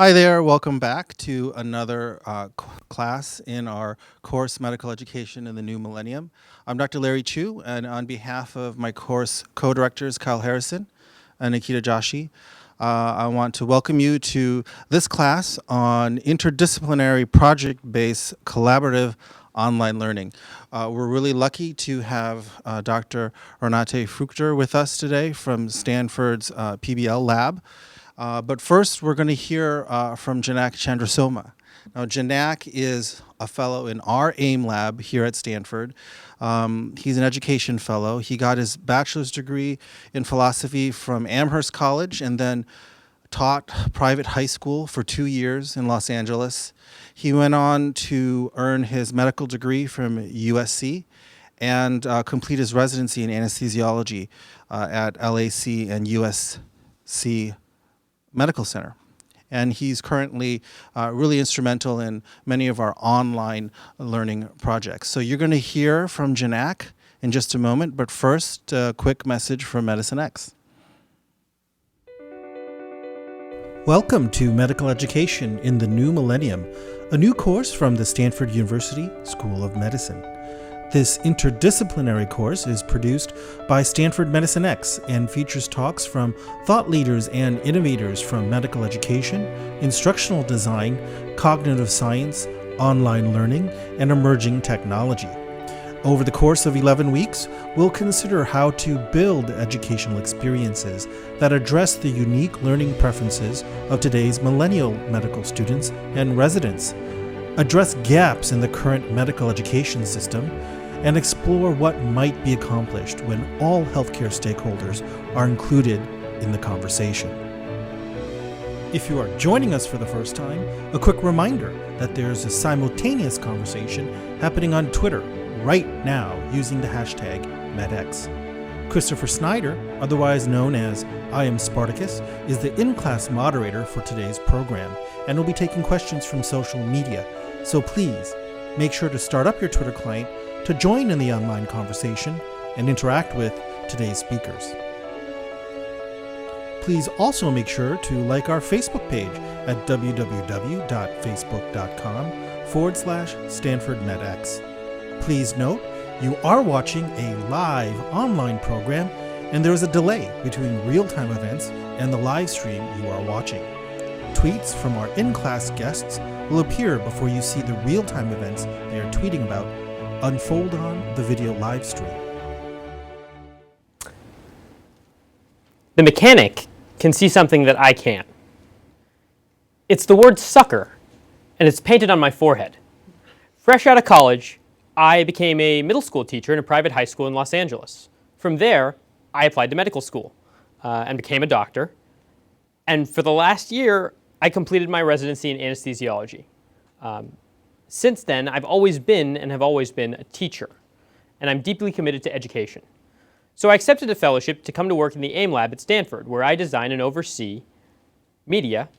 Hi there, welcome back to another class in our course Medical Education in the New Millennium. I'm Dr. Larry Chu, and on behalf of my course co-directors Kyle Harrison and Nikita Joshi, I want to welcome you to this class on interdisciplinary project-based collaborative online learning. We're really lucky to have Dr. Renate Fruchter with us today from Stanford's PBL lab. But first, we're going to hear from Janak Chandrasoma. Now, Janak is a fellow in our AIM lab here at Stanford. He's an education fellow. He got his bachelor's degree in philosophy from Amherst College and then taught private high school for 2 years in Los Angeles. He went on to earn his medical degree from USC and complete his residency in anesthesiology at LAC and USC Medical Center. And he's currently really instrumental in many of our online learning projects. So you're going to hear from Janak in just a moment, but first, a quick message from Medicine X. Welcome to Medical Education in the New Millennium, a new course from the Stanford University School of Medicine. This interdisciplinary course is produced by Stanford Medicine X and features talks from thought leaders and innovators from medical education, instructional design, cognitive science, online learning, and emerging technology. Over the course of 11 weeks, we'll consider how to build educational experiences that address the unique learning preferences of today's millennial medical students and residents, address gaps in the current medical education system, and explore what might be accomplished when all healthcare stakeholders are included in the conversation. If you are joining us for the first time, a quick reminder that there's a simultaneous conversation happening on Twitter right now using the hashtag MedX. Christopher Snyder, otherwise known as I Am Spartacus, is the in-class moderator for today's program and will be taking questions from social media. So please, make sure to start up your Twitter client to join in the online conversation and interact with today's speakers. Please also make sure to like our Facebook page at www.facebook.com/Stanford Med X. Please note, you are watching a live online program and there is a delay between real-time events and the live stream you are watching. Tweets from our in-class guests will appear before you see the real-time events they are tweeting about unfold on the video live stream. The mechanic can see something that I can't. It's the word sucker, and it's painted on my forehead. Fresh out of college, I became a middle school teacher in a private high school in Los Angeles. From there, I applied to medical school and became a doctor. And for the last year, I completed my residency in anesthesiology. Since then, I've always been and have always been a teacher, and I'm deeply committed to education. So I accepted a fellowship to come to work in the AIM lab at Stanford, where I design and oversee media,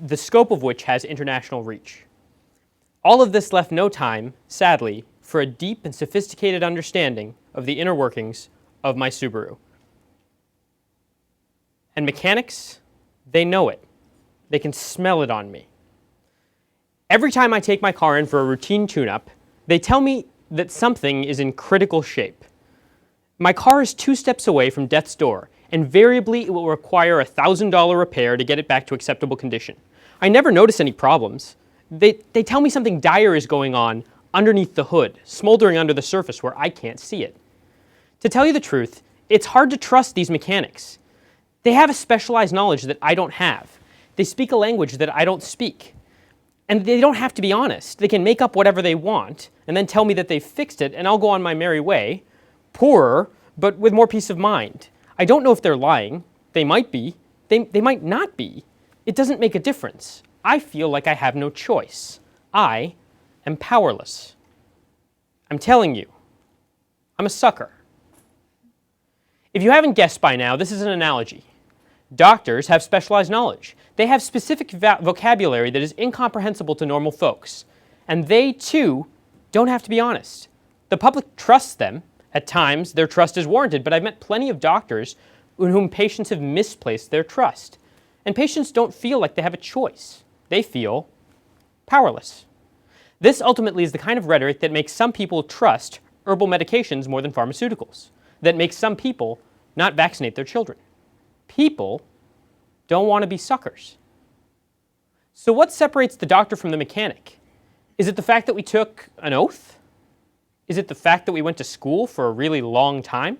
the scope of which has international reach. All of this left no time, sadly, for a deep and sophisticated understanding of the inner workings of my Subaru. And mechanics, they know it. They can smell it on me. Every time I take my car in for a routine tune-up, they tell me that something is in critical shape. My car is 2 steps away from death's door, and invariably it will require a $1,000 repair to get it back to acceptable condition. I never notice any problems. They tell me something dire is going on underneath the hood, smoldering under the surface where I can't see it. To tell you the truth, it's hard to trust these mechanics. They have a specialized knowledge that I don't have. They speak a language that I don't speak. And they don't have to be honest. They can make up whatever they want and then tell me that they've fixed it, and I'll go on my merry way, poorer, but with more peace of mind. I don't know if they're lying. They might be. They might not be. It doesn't make a difference. I feel like I have no choice. I am powerless. I'm telling you, I'm a sucker. If you haven't guessed by now, this is an analogy. Doctors have specialized knowledge. They have specific vocabulary that is incomprehensible to normal folks. And they, too, don't have to be honest. The public trusts them. At times, their trust is warranted, but I've met plenty of doctors in whom patients have misplaced their trust. and patients don't feel like they have a choice. They feel powerless. This ultimately is the kind of rhetoric that makes some people trust herbal medications more than pharmaceuticals, that makes some people not vaccinate their children. People don't want to be suckers. So what separates the doctor from the mechanic? Is it the fact that we took an oath? Is it the fact that we went to school for a really long time?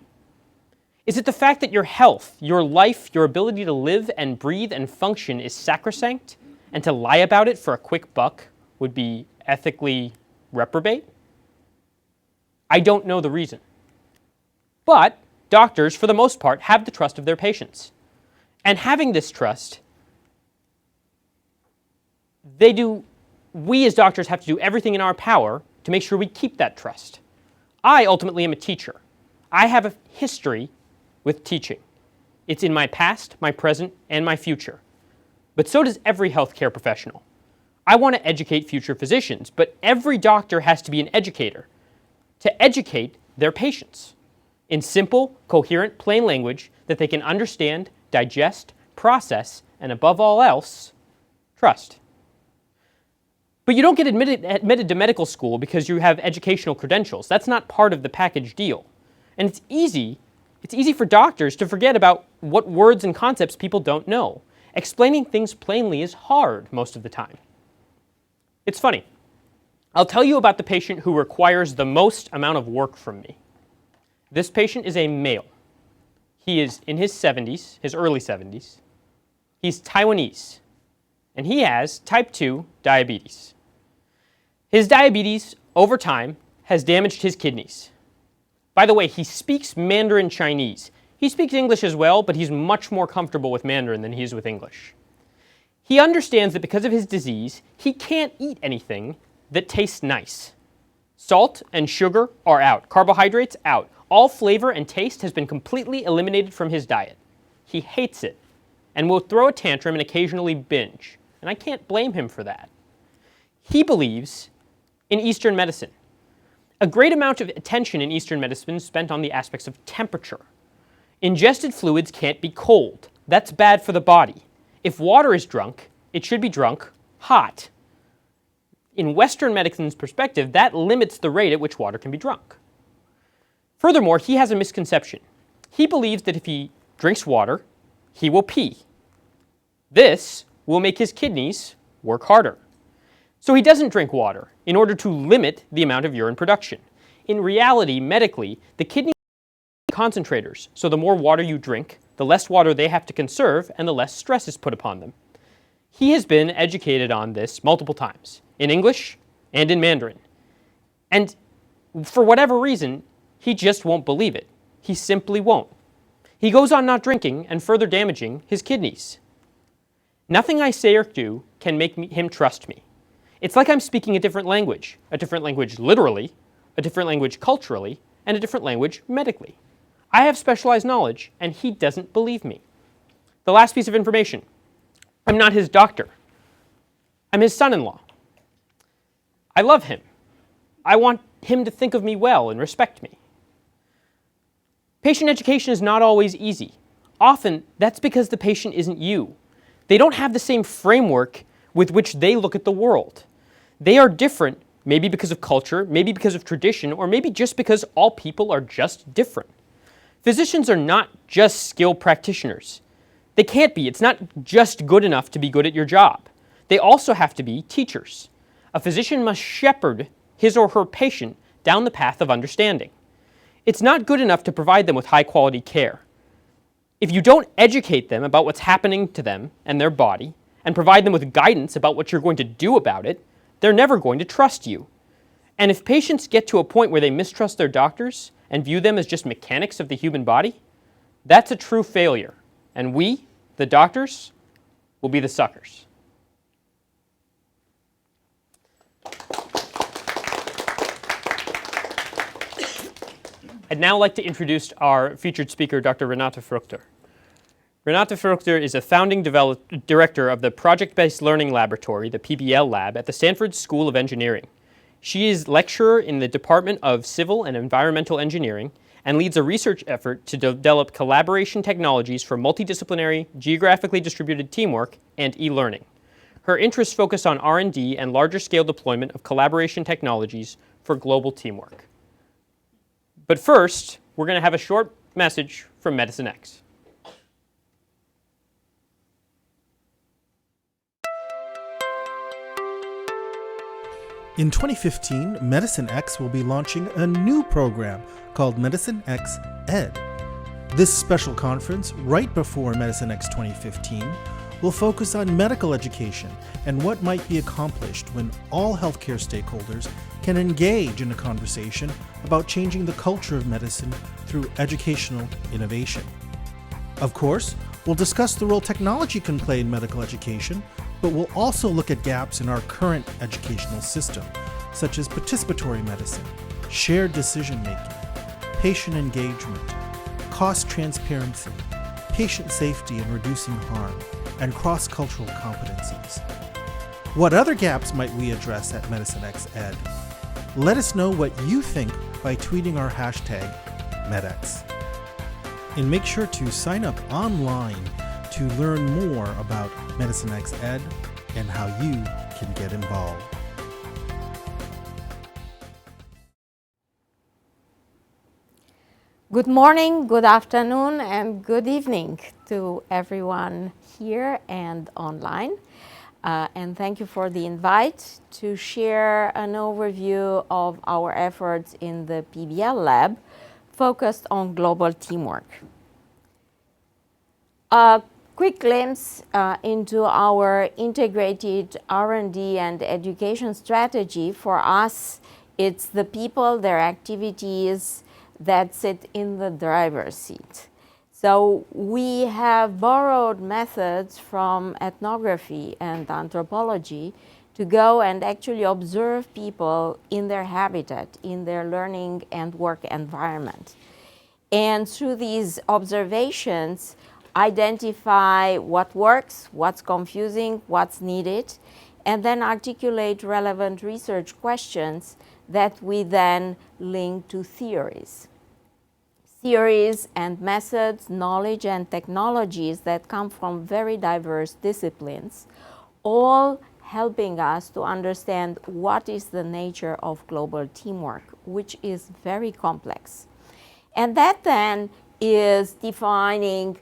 Is it the fact that your health, your life, your ability to live and breathe and function is sacrosanct, and to lie about it for a quick buck would be ethically reprobate? I don't know the reason. But doctors, for the most part, have the trust of their patients. And having this trust, we as doctors have to do everything in our power to make sure we keep that trust. I ultimately am a teacher. I have a history with teaching. It's in my past, my present, and my future. But so does every healthcare professional. I want to educate future physicians, but every doctor has to be an educator to educate their patients in simple, coherent, plain language that they can understand, digest, process, and above all else, trust. But you don't get admitted to medical school because you have educational credentials. That's not part of the package deal. And it's easy for doctors to forget about what words and concepts people don't know. Explaining things plainly is hard most of the time. It's funny. I'll tell you about the patient who requires the most amount of work from me. This patient is a male. He is in his 70s, his early 70s. He's Taiwanese, and he has type 2 diabetes. His diabetes, over time, has damaged his kidneys. By the way, he speaks Mandarin Chinese. He speaks English as well, but he's much more comfortable with Mandarin than he is with English. He understands that because of his disease, he can't eat anything that tastes nice. Salt and sugar are out. Carbohydrates, out. All flavor and taste has been completely eliminated from his diet. He hates it and will throw a tantrum and occasionally binge. And I can't blame him for that. He believes in Eastern medicine. A great amount of attention in Eastern medicine is spent on the aspects of temperature. Ingested fluids can't be cold. That's bad for the body. If water is drunk, it should be drunk hot. In Western medicine's perspective, that limits the rate at which water can be drunk. Furthermore, he has a misconception. He believes that if he drinks water, he will pee. This will make his kidneys work harder. So he doesn't drink water in order to limit the amount of urine production. In reality, medically, the kidneys are concentrators, so the more water you drink, the less water they have to conserve and the less stress is put upon them. He has been educated on this multiple times, in English and in Mandarin. And for whatever reason, he just won't believe it. He simply won't. He goes on not drinking and further damaging his kidneys. Nothing I say or do can make him trust me. It's like I'm speaking a different language literally, a different language culturally, and a different language medically. I have specialized knowledge, and he doesn't believe me. The last piece of information. I'm not his doctor. I'm his son-in-law. I love him. I want him to think of me well and respect me. Patient education is not always easy. Often, that's because the patient isn't you. They don't have the same framework with which they look at the world. They are different, maybe because of culture, maybe because of tradition, or maybe just because all people are just different. Physicians are not just skilled practitioners. They can't be. It's not just good enough to be good at your job. They also have to be teachers. A physician must shepherd his or her patient down the path of understanding. It's not good enough to provide them with high-quality care. If you don't educate them about what's happening to them and their body, and provide them with guidance about what you're going to do about it, they're never going to trust you. And if patients get to a point where they mistrust their doctors and view them as just mechanics of the human body, that's a true failure. And we, the doctors, will be the suckers. I'd now like to introduce our featured speaker, Dr. Renate Fruchter. Renate Fruchter is a founding director of the Project-Based Learning Laboratory, the PBL Lab, at the Stanford School of Engineering. She is lecturer in the Department of Civil and Environmental Engineering and leads a research effort to develop collaboration technologies for multidisciplinary, geographically distributed teamwork and e-learning. Her interests focus on R&D and larger-scale deployment of collaboration technologies for global teamwork. But first, we're going to have a short message from Medicine X. In 2015, Medicine X will be launching a new program called Medicine X Ed. This special conference, right before Medicine X 2015, will focus on medical education and what might be accomplished when all healthcare stakeholders can engage in a conversation about changing the culture of medicine through educational innovation. Of course, we'll discuss the role technology can play in medical education, but we'll also look at gaps in our current educational system, such as participatory medicine, shared decision-making, patient engagement, cost transparency, patient safety and reducing harm, and cross-cultural competencies. What other gaps might we address at Medicine X Ed? Let us know what you think by tweeting our hashtag MedX. And make sure to sign up online to learn more about Medicine X Ed and how you can get involved. Good morning, good afternoon, and good evening to everyone here and online. And thank you for the invite to share an overview of our efforts in the PBL lab focused on global teamwork. A quick glimpse into our integrated R&D and education strategy. For us, it's the people, their activities that sit in the driver's seat. So we have borrowed methods from ethnography and anthropology to go and actually observe people in their habitat, in their learning and work environment. And through these observations, identify what works, what's confusing, what's needed, and then articulate relevant research questions that we then link to theories. Theories and methods, knowledge and technologies that come from very diverse disciplines, all helping us to understand what is the nature of global teamwork, which is very complex. And that then is defining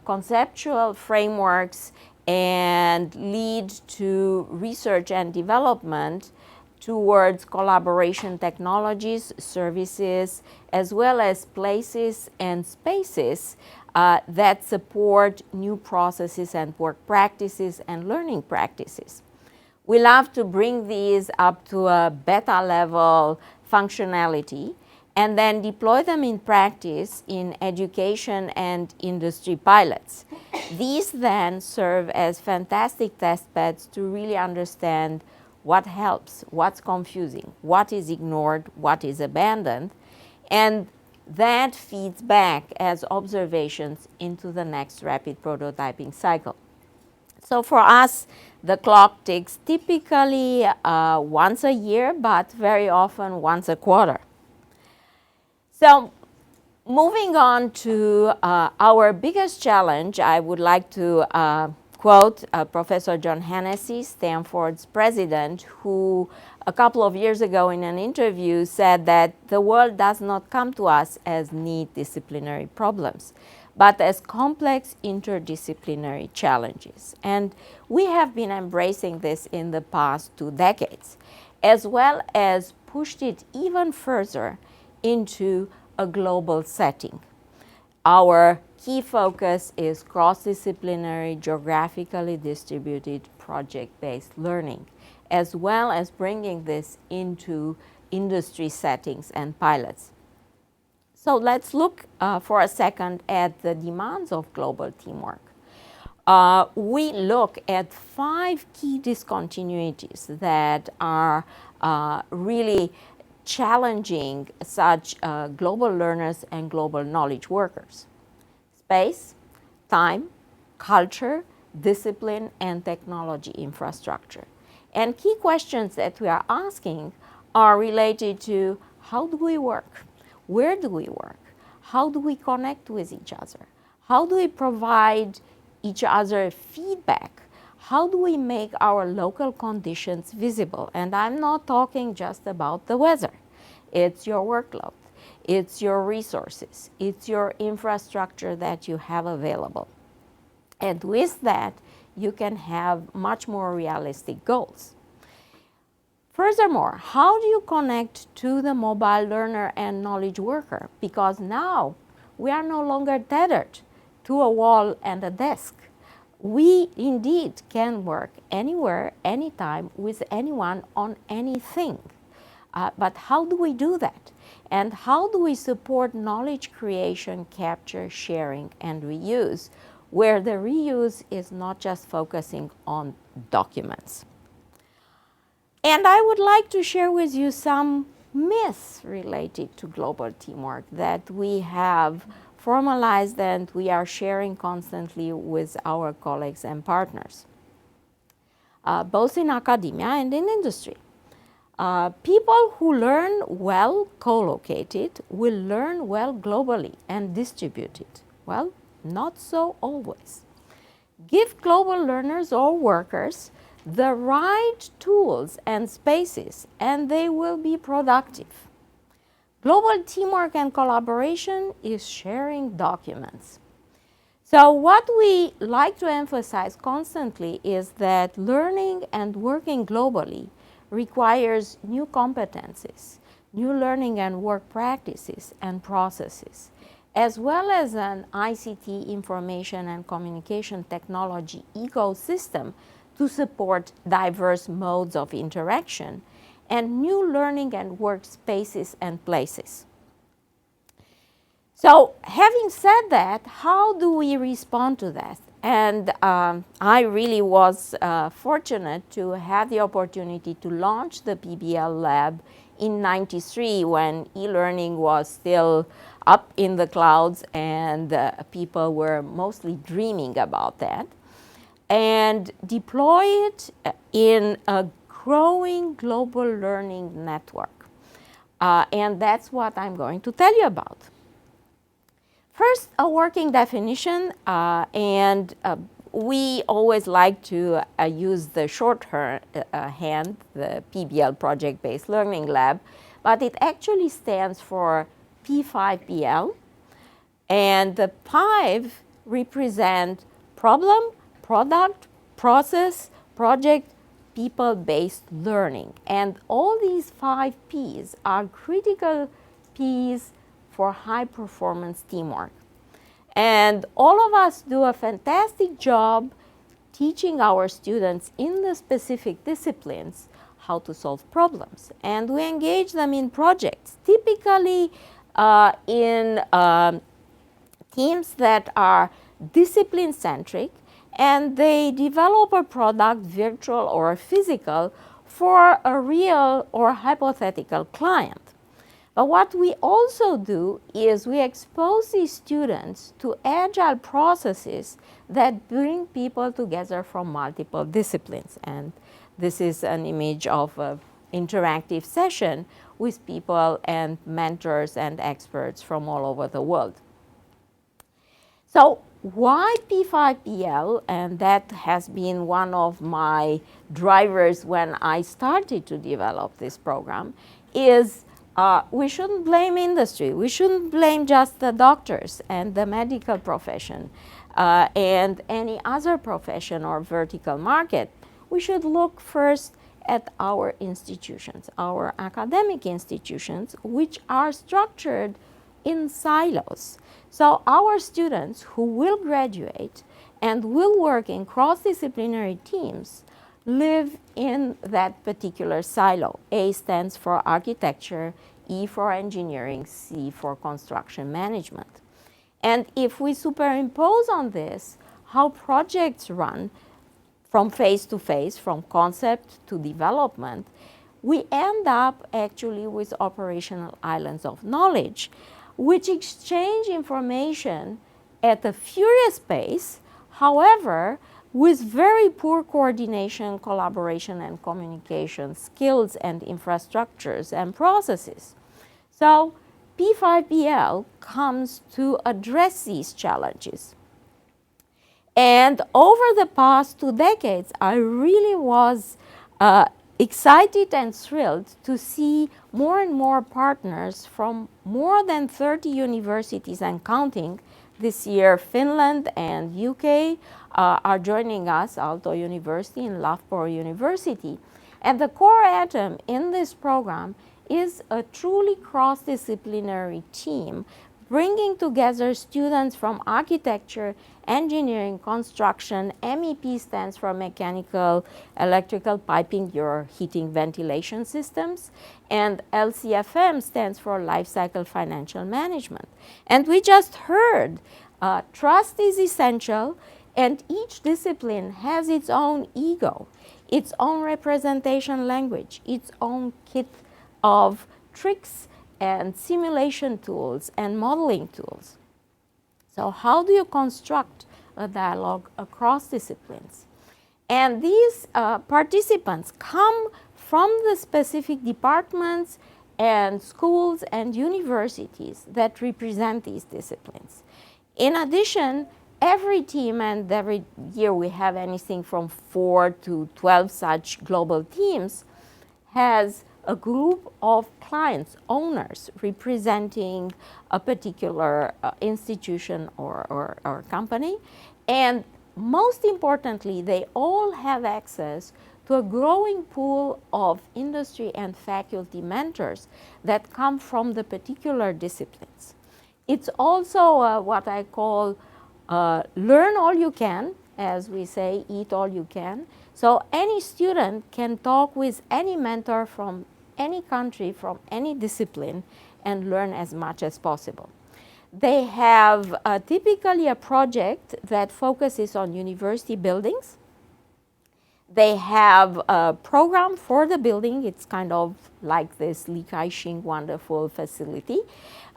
conceptual frameworks and lead to research and development towards collaboration technologies, services, as well as places and spaces that support new processes and work practices and learning practices. We love to bring these up to a beta level functionality and then deploy them in practice in education and industry pilots. These then serve as fantastic test beds to really understand what helps, what's confusing, what is ignored, what is abandoned, and that feeds back as observations into the next rapid prototyping cycle. So for us, the clock ticks typically once a year, but very often once a quarter. So moving on to our biggest challenge, I would like to quote Professor John Hennessy, Stanford's president, who a couple of years ago in an interview said that the world does not come to us as neat disciplinary problems, but as complex interdisciplinary challenges. And we have been embracing this in the past 2 decades, as well as pushed it even further into a global setting. Our key focus is cross-disciplinary, geographically distributed, project-based learning, as well as bringing this into industry settings and pilots. So let's look for a second at the demands of global teamwork. We look at 5 key discontinuities that are really challenging such global learners and global knowledge workers. Space, time, culture, discipline, and technology infrastructure. And key questions that we are asking are related to how do we work? Where do we work? how do we connect with each other? How do we provide each other feedback? How do we make our local conditions visible? And I'm not talking just about the weather. It's your workload. It's your resources. It's your infrastructure that you have available. And with that, you can have much more realistic goals. Furthermore, how do you connect to the mobile learner and knowledge worker? Because now we are no longer tethered to a wall and a desk. We indeed can work anywhere, anytime, with anyone on anything. But how do we do that? And how do we support knowledge creation, capture, sharing, and reuse, where the reuse is not just focusing on documents? And I would like to share with you some myths related to global teamwork that we have formalized and we are sharing constantly with our colleagues and partners, both in academia and in industry. People who learn well co-located will learn well globally and distributed. Well, not so always. Give global learners or workers the right tools and spaces, and they will be productive. Global teamwork and collaboration is sharing documents. So what we like to emphasize constantly is that learning and working globally requires new competencies, new learning and work practices and processes, as well as an ICT, information and communication technology ecosystem to support diverse modes of interaction and new learning and work spaces and places. So having said that, how do we respond to that? And I really was fortunate to have the opportunity to launch the PBL lab in '93 when e-learning was still up in the clouds and people were mostly dreaming about that, and deploy it in a growing global learning network. And that's what I'm going to tell you about. First, a working definition, and we always like to use the shorthand, the PBL, Project-Based Learning Lab, but it actually stands for P5BL, and the 5 represent problem, product, process, project, people-based learning. And all these 5 Ps are critical Ps for high-performance teamwork. And all of us do a fantastic job teaching our students in the specific disciplines how to solve problems. And we engage them in projects, typically in teams that are discipline-centric, and they develop a product, virtual or physical, for a real or hypothetical client. But what we also do is we expose these students to agile processes that bring people together from multiple disciplines. And this is an image of an interactive session with people and mentors and experts from all over the world. So why P5BL? And that has been one of my drivers when I started to develop this program, is we shouldn't blame industry. We shouldn't blame just the doctors and the medical profession and any other profession or vertical market. We should look first at our institutions, our academic institutions, which are structured in silos. So our students who will graduate and will work in cross-disciplinary teams live in that particular silo. A stands for architecture, E for engineering, C for construction management. And if we superimpose on this how projects run from phase to phase, from concept to development, we end up actually with operational islands of knowledge, which exchange information at a furious pace, however, with very poor coordination, collaboration, and communication skills and infrastructures and processes. So P5BL comes to address these challenges. And over the past 2 decades, I really was excited and thrilled to see more and more partners from more than 30 universities and counting. This year, Finland and UK are joining us, Aalto University and Loughborough University. And the core atom in this program is a truly cross-disciplinary team, bringing together students from architecture, engineering, construction. MEP stands for mechanical, electrical, piping, your heating, ventilation systems. And LCFM stands for life cycle financial management. And we just heard trust is essential, and each discipline has its own ego, its own representation language, its own kit of tricks and simulation tools and modeling tools. So how do you construct a dialogue across disciplines? And these participants come from the specific departments and schools and universities that represent these disciplines. In addition, every team, and every year we have anything from 4 to 12 such global teams, has a group of clients, owners, representing a particular institution or company. And most importantly, they all have access to a growing pool of industry and faculty mentors that come from the particular disciplines. It's also what I call learn all you can, as we say, eat all you can. So any student can talk with any mentor from any country, from any discipline, and learn as much as possible. They have typically a project that focuses on university buildings. They have a program for the building. It's kind of like this Li Ka-shing wonderful facility.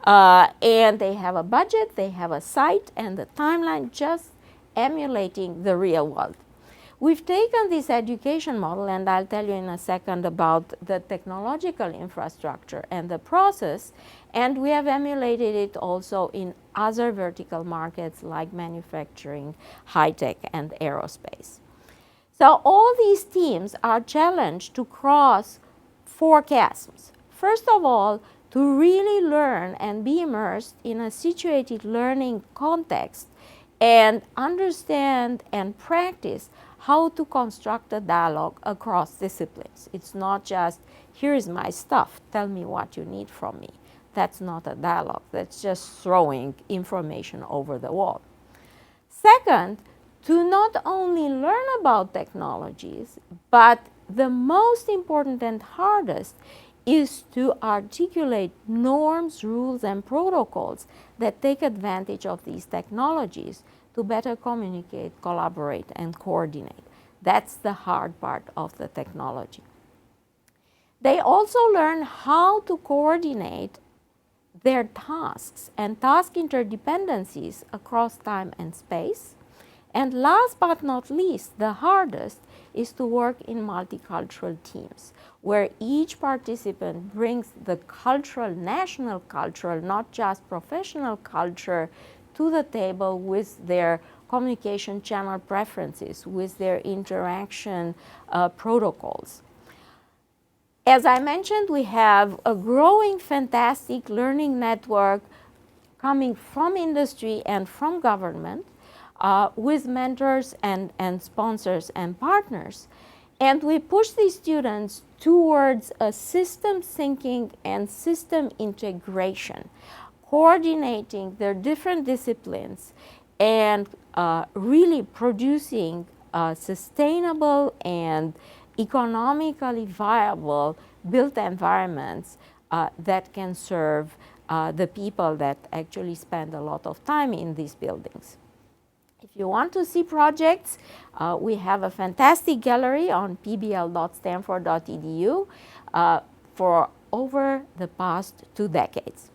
And they have a budget, they have a site, and the timeline just emulating the real world. We've taken this education model, and I'll tell you in a second about the technological infrastructure and the process, and we have emulated it also in other vertical markets like manufacturing, high-tech, and aerospace. So all these teams are challenged to cross 4 chasms. First of all, to really learn and be immersed in a situated learning context and understand and practice how to construct a dialogue across disciplines. It's not just, here is my stuff, tell me what you need from me. That's not a dialogue, that's just throwing information over the wall. Second, to not only learn about technologies, but the most important and hardest is to articulate norms, rules, and protocols that take advantage of these technologies to better communicate, collaborate, and coordinate. That's the hard part of the technology. They also learn how to coordinate their tasks and task interdependencies across time and space. And last but not least, the hardest is to work in multicultural teams, where each participant brings the cultural, national cultural, not just professional culture, to the table with their communication channel preferences, with their interaction protocols. As I mentioned, we have a growing, fantastic learning network coming from industry and from government, with mentors and sponsors and partners. And we push these students towards a system thinking and system integration, coordinating their different disciplines and really producing sustainable and economically viable built environments that can serve the people that actually spend a lot of time in these buildings. If you want to see projects, we have a fantastic gallery on pbl.stanford.edu for over the past 2 decades.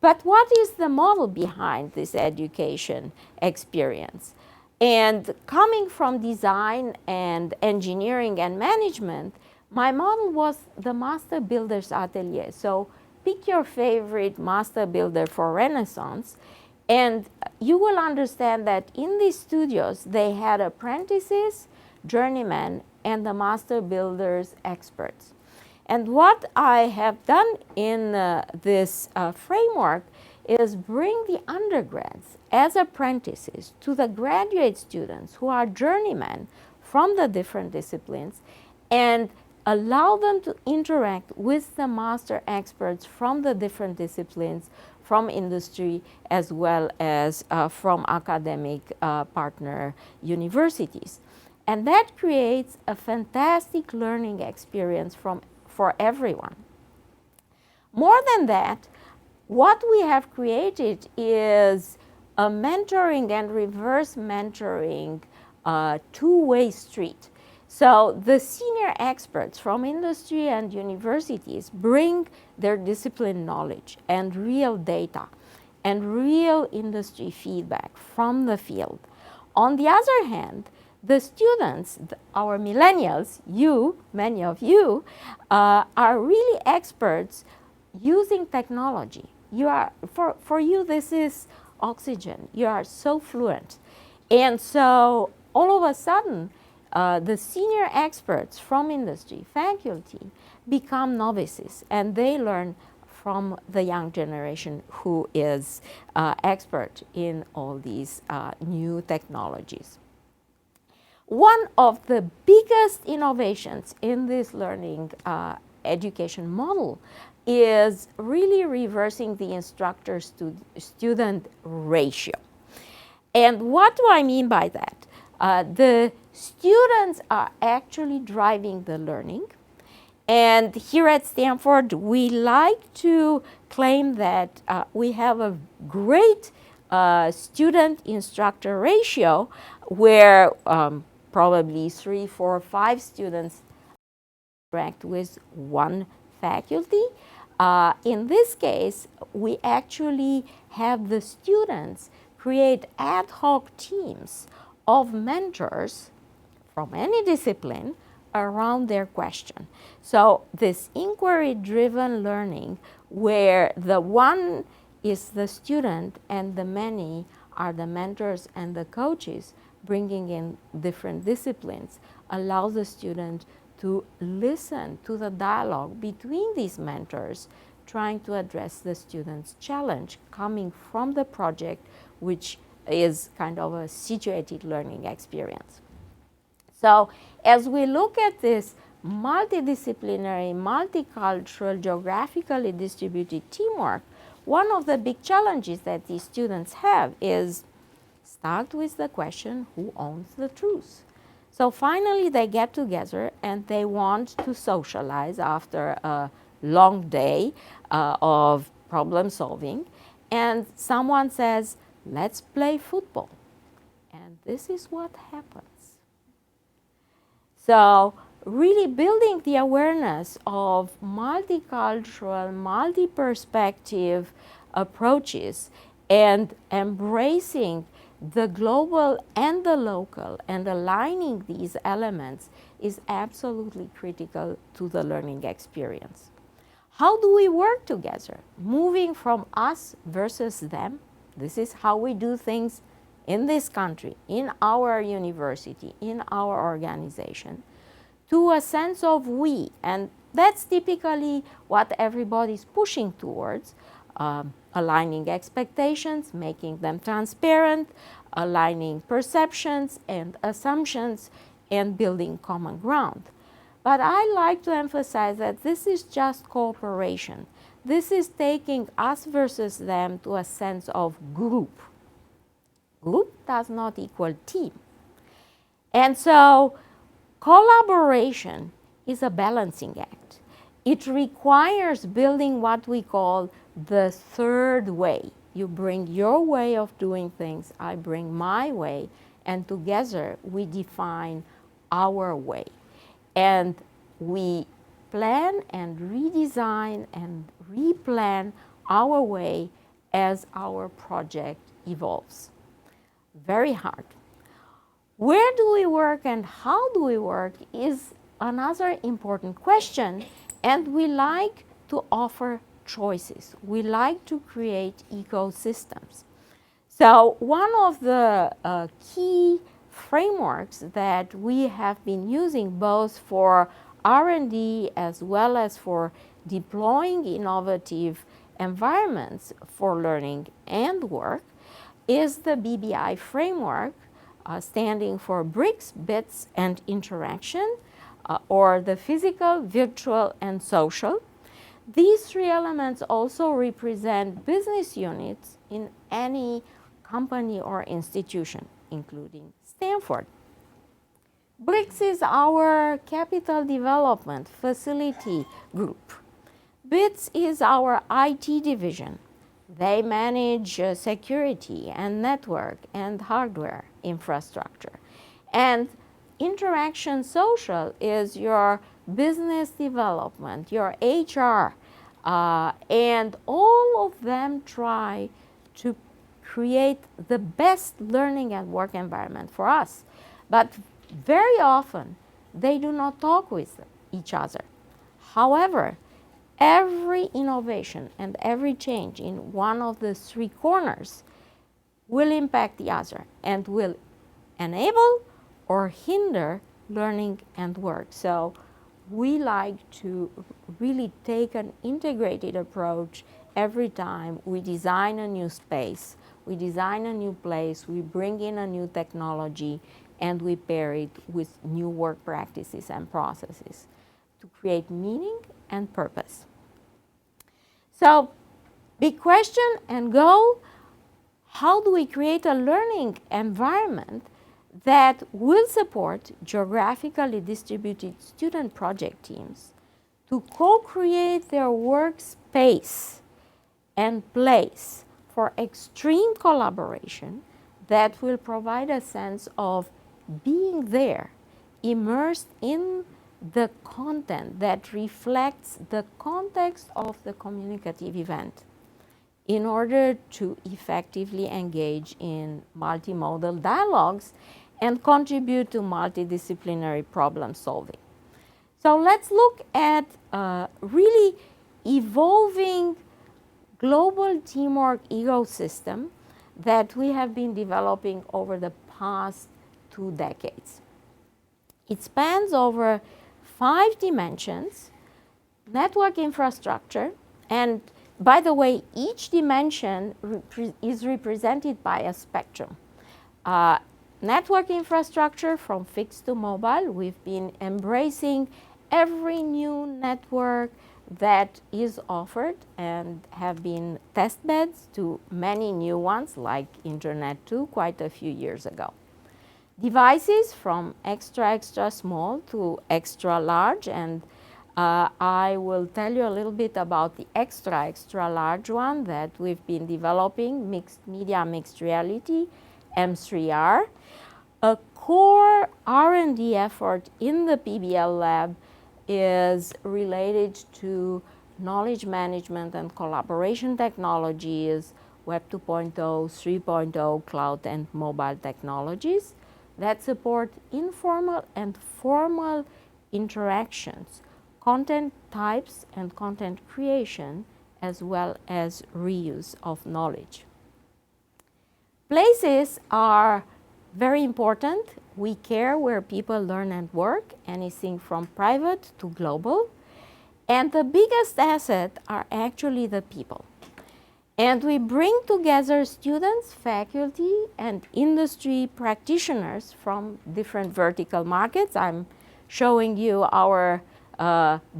But what is the model behind this education experience? And coming from design and engineering and management, my model was the Master Builder's Atelier. So pick your favorite master builder for Renaissance, and you will understand that in these studios, they had apprentices, journeymen, and the master builders experts. And what I have done in this framework is bring the undergrads as apprentices to the graduate students who are journeymen from the different disciplines, and allow them to interact with the master experts from the different disciplines, from industry as well as from academic partner universities. And that creates a fantastic learning experience for everyone. More than that, what we have created is a mentoring and reverse mentoring two-way street. So the senior experts from industry and universities bring their discipline knowledge and real data and real industry feedback from the field. On the other hand, the students, our millennials, many of you, are really experts using technology. For you, this is oxygen. You are so fluent. And so all of a sudden, the senior experts from industry, faculty, become novices, and they learn from the young generation who is expert in all these new technologies. One of the biggest innovations in this learning education model is really reversing the instructor-student ratio. And what do I mean by that? The students are actually driving the learning. And here at Stanford, we like to claim that we have a great student-instructor ratio where probably 3, 4, 5 students interact with one faculty. In this case, we actually have the students create ad hoc teams of mentors from any discipline around their question. So this inquiry-driven learning, where the one is the student and the many are the mentors and the coaches bringing in different disciplines, allows the student to listen to the dialogue between these mentors, trying to address the student's challenge coming from the project, which is kind of a situated learning experience. So as we look at this multidisciplinary, multicultural, geographically distributed teamwork, one of the big challenges that these students have is start with the question, who owns the truth? So finally they get together and they want to socialize after a long day of problem solving, and someone says, let's play football. And this is what happens. So really building the awareness of multicultural, multi-perspective approaches and embracing the global and the local and aligning these elements is absolutely critical to the learning experience. How do we work together? Moving from us versus them. This is how we do things in this country, in our university, in our organization, to a sense of we. And that's typically what everybody's pushing towards, aligning expectations, making them transparent, aligning perceptions and assumptions, and building common ground. But I like to emphasize that this is just cooperation. This is taking us versus them to a sense of group. Group does not equal team. And so collaboration is a balancing act. It requires building what we call the third way. You bring your way of doing things, I bring my way, and together we define our way. And we plan and redesign and replan our way as our project evolves. Very hard. Where do we work and how do we work is another important question, and we like to offer choices. We like to create ecosystems. So one of the key frameworks that we have been using both for R&D as well as for deploying innovative environments for learning and work is the BBI framework, standing for bricks, bits, and interaction, or the physical, virtual, and social. These three elements also represent business units in any company or institution, including Stanford. BRICS is our capital development facility group. BITS is our IT division. They manage security and network and hardware infrastructure. And Interaction Social is your business development, your HR, and all of them try to create the best learning and work environment for us. But very often, they do not talk with each other. However, every innovation and every change in one of the three corners will impact the other and will enable or hinder learning and work. So we like to really take an integrated approach every time we design a new space, we design a new place, we bring in a new technology, and we pair it with new work practices and processes to create meaning and purpose. So, big question and goal, how do we create a learning environment that will support geographically distributed student project teams to co-create their workspace and place for extreme collaboration that will provide a sense of being there, immersed in the content that reflects the context of the communicative event in order to effectively engage in multimodal dialogues and contribute to multidisciplinary problem solving. So let's look at a really evolving global teamwork ecosystem that we have been developing over the past 2 decades. It spans over 5 dimensions: network infrastructure, and by the way, each dimension is represented by a spectrum. Network infrastructure from fixed to mobile, we've been embracing every new network that is offered and have been test beds to many new ones like Internet 2 quite a few years ago. Devices from extra small to extra large, and I will tell you a little bit about the extra large one that we've been developing, mixed media, mixed reality, M3R. A core R&D effort in the PBL lab is related to knowledge management and collaboration technologies, Web 2.0, 3.0, cloud and mobile technologies that support informal and formal interactions, content types and content creation, as well as reuse of knowledge. Places are very important. We care where people learn and work, anything from private to global. And the biggest asset are actually the people. And we bring together students, faculty, and industry practitioners from different vertical markets. I'm showing you our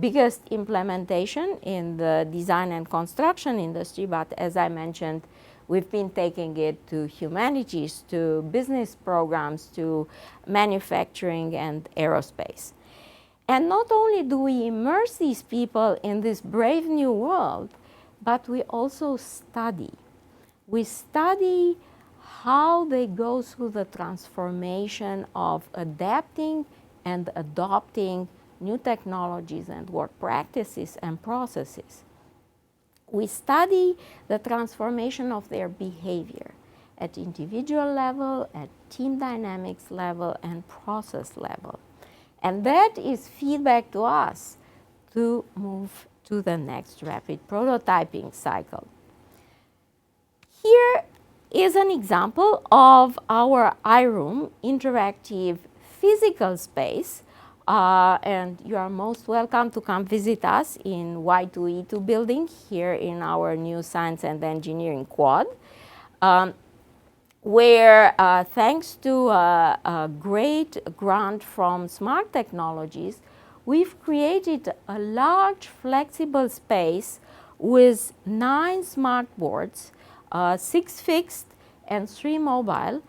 biggest implementation in the design and construction industry, but as I mentioned, we've been taking it to humanities, to business programs, to manufacturing and aerospace. And not only do we immerse these people in this brave new world, but we also study. We study how they go through the transformation of adapting and adopting new technologies and work practices and processes. We study the transformation of their behavior at individual level, at team dynamics level, and process level. And that is feedback to us to move to the next rapid prototyping cycle. Here is an example of our iRoom interactive physical space. And you are most welcome to come visit us in Y2E2 building here in our new Science and Engineering Quad, where thanks to a great grant from Smart Technologies, we've created a large flexible space with 9 smart boards, 6 fixed and 3 mobile,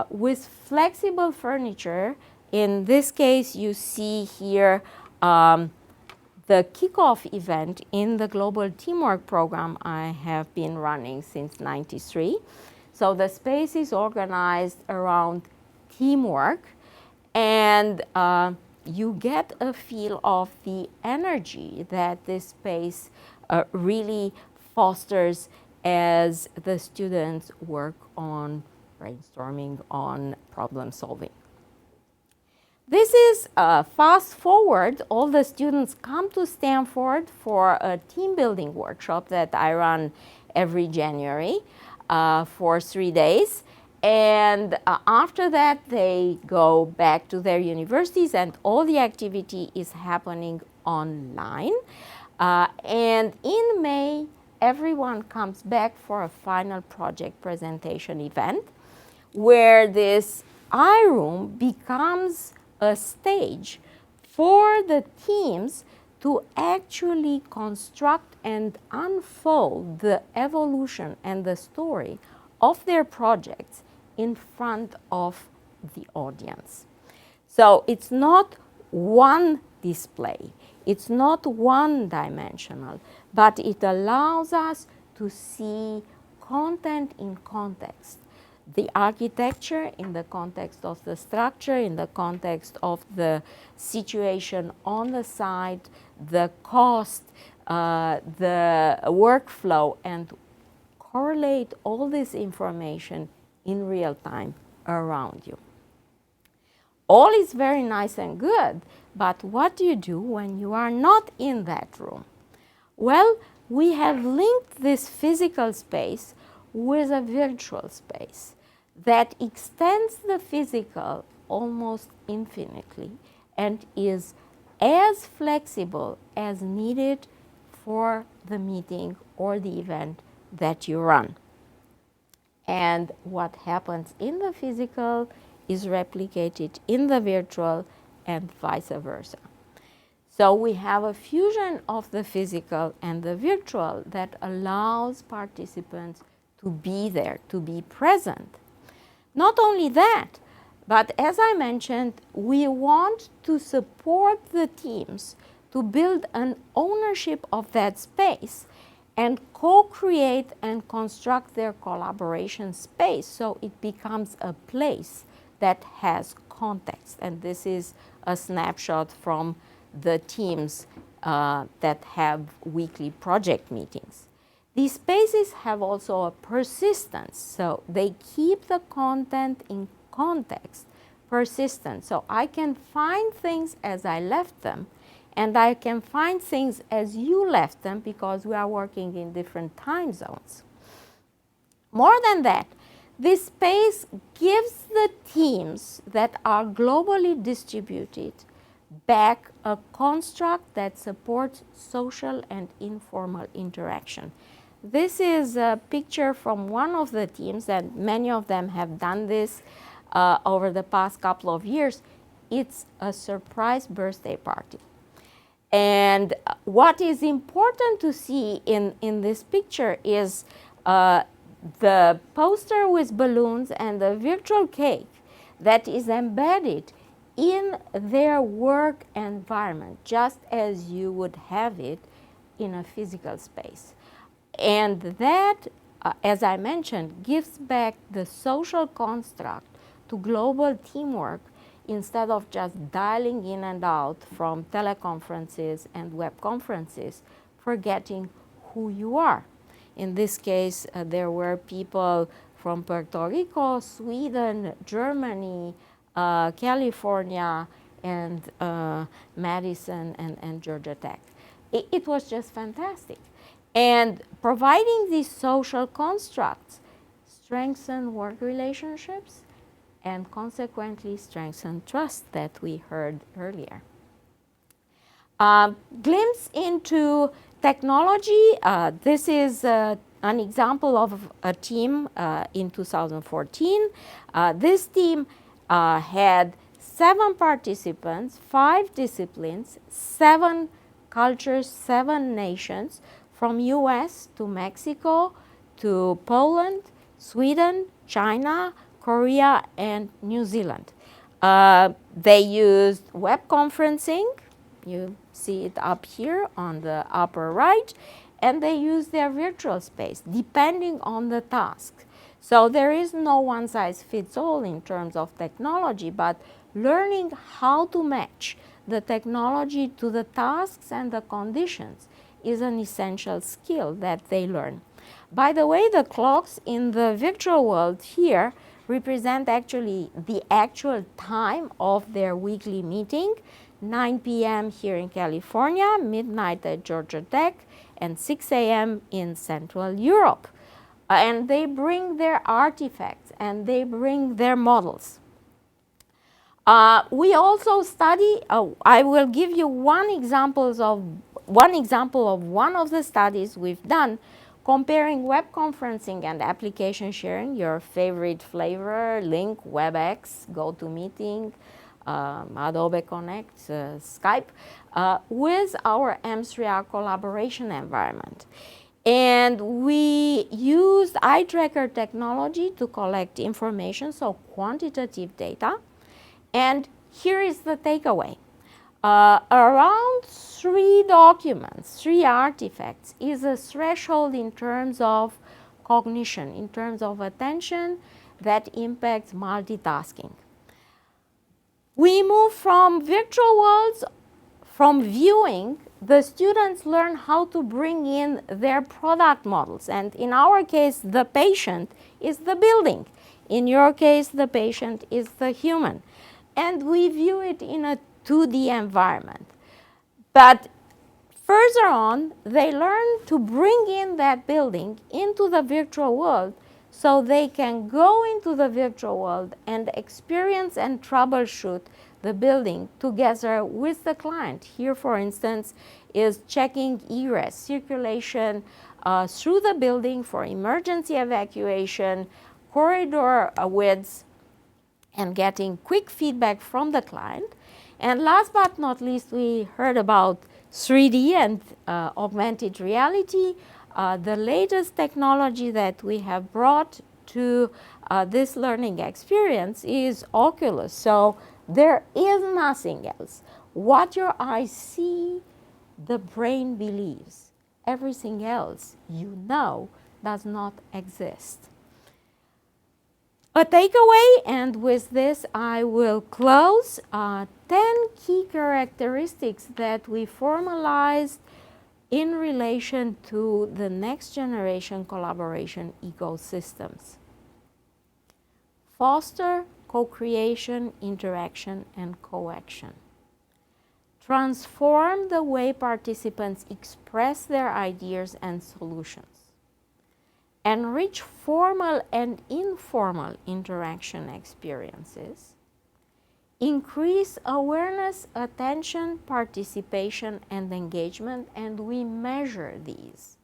with flexible furniture. In this case, you see here the kickoff event in the Global Teamwork Program I have been running since '93. So the space is organized around teamwork, and you get a feel of the energy that this space really fosters as the students work on brainstorming, on problem solving. This is fast forward. All the students come to Stanford for a team building workshop that I run every January for 3 days. And after that, they go back to their universities, and all the activity is happening online. And in May, everyone comes back for a final project presentation event where this iRoom becomes a stage for the teams to actually construct and unfold the evolution and the story of their projects in front of the audience. So it's not one display, it's not one-dimensional, but it allows us to see content in context. The architecture in the context of the structure, in the context of the situation on the site, the cost, the workflow, and correlate all this information in real time around you. All is very nice and good, but what do you do when you are not in that room? Well, we have linked this physical space with a virtual space that extends the physical almost infinitely and is as flexible as needed for the meeting or the event that you run. And what happens in the physical is replicated in the virtual and vice versa. So we have a fusion of the physical and the virtual that allows participants to be there, to be present. Not only that, but as I mentioned, we want to support the teams to build an ownership of that space and co-create and construct their collaboration space so it becomes a place that has context. And this is a snapshot from the teams that have weekly project meetings. These spaces have also a persistence, so they keep the content in context, persistent. So I can find things as I left them, and I can find things as you left them because we are working in different time zones. More than that, this space gives the teams that are globally distributed back a construct that supports social and informal interaction. This is a picture from one of the teams, and many of them have done this over the past couple of years. It's a surprise birthday party. And what is important to see in this picture is the poster with balloons and the virtual cake that is embedded in their work environment, just as you would have it in a physical space. And that, as I mentioned, gives back the social construct to global teamwork instead of just dialing in and out from teleconferences and web conferences, forgetting who you are. In this case, there were people from Puerto Rico, Sweden, Germany, California, and Madison and Georgia Tech. It was just fantastic. And providing these social constructs strengthen work relationships and consequently strengthen trust that we heard earlier. Glimpse into technology. This is an example of a team in 2014. This team had 7 participants, 5 disciplines, 7 cultures, 7 nations, from US to Mexico to Poland, Sweden, China, Korea, and New Zealand. They used web conferencing. You see it up here on the upper right, and they use their virtual space depending on the task. So there is no one size fits all in terms of technology, but learning how to match the technology to the tasks and the conditions is an essential skill that they learn. By the way, the clocks in the virtual world here represent actually the actual time of their weekly meeting. 9 p.m. here in California, midnight at Georgia Tech, and 6 a.m. in Central Europe. And they bring their artifacts and they bring their models. We also study, I will give you one example of one of the studies we've done comparing web conferencing and application sharing, your favorite flavor, Link, WebEx, GoToMeeting, Adobe Connect, Skype, with our M3R collaboration environment. And we used eye tracker technology to collect information, so quantitative data. And here is the takeaway. Around 3 documents, 3 artifacts is a threshold in terms of cognition, in terms of attention that impacts multitasking. We move from virtual worlds, from viewing, the students learn how to bring in their product models. And in our case, the patient is the building. In your case, the patient is the human. And we view it in a 2D environment. But further on, they learn to bring in that building into the virtual world so they can go into the virtual world and experience and troubleshoot the building together with the client. Here, for instance, is checking egress, circulation through the building for emergency evacuation, corridor widths, and getting quick feedback from the client. And last but not least, we heard about 3D and augmented reality. The latest technology that we have brought to this learning experience is Oculus. So there is nothing else. What your eyes see, the brain believes. Everything else you know does not exist. A takeaway, and with this I will close, 10 key characteristics that we formalized in relation to the next generation collaboration ecosystems. Foster co-creation, interaction, and co-action. Transform the way participants express their ideas and solutions. Enrich formal and informal interaction experiences. Increase awareness, attention, participation, and engagement, and we measure these.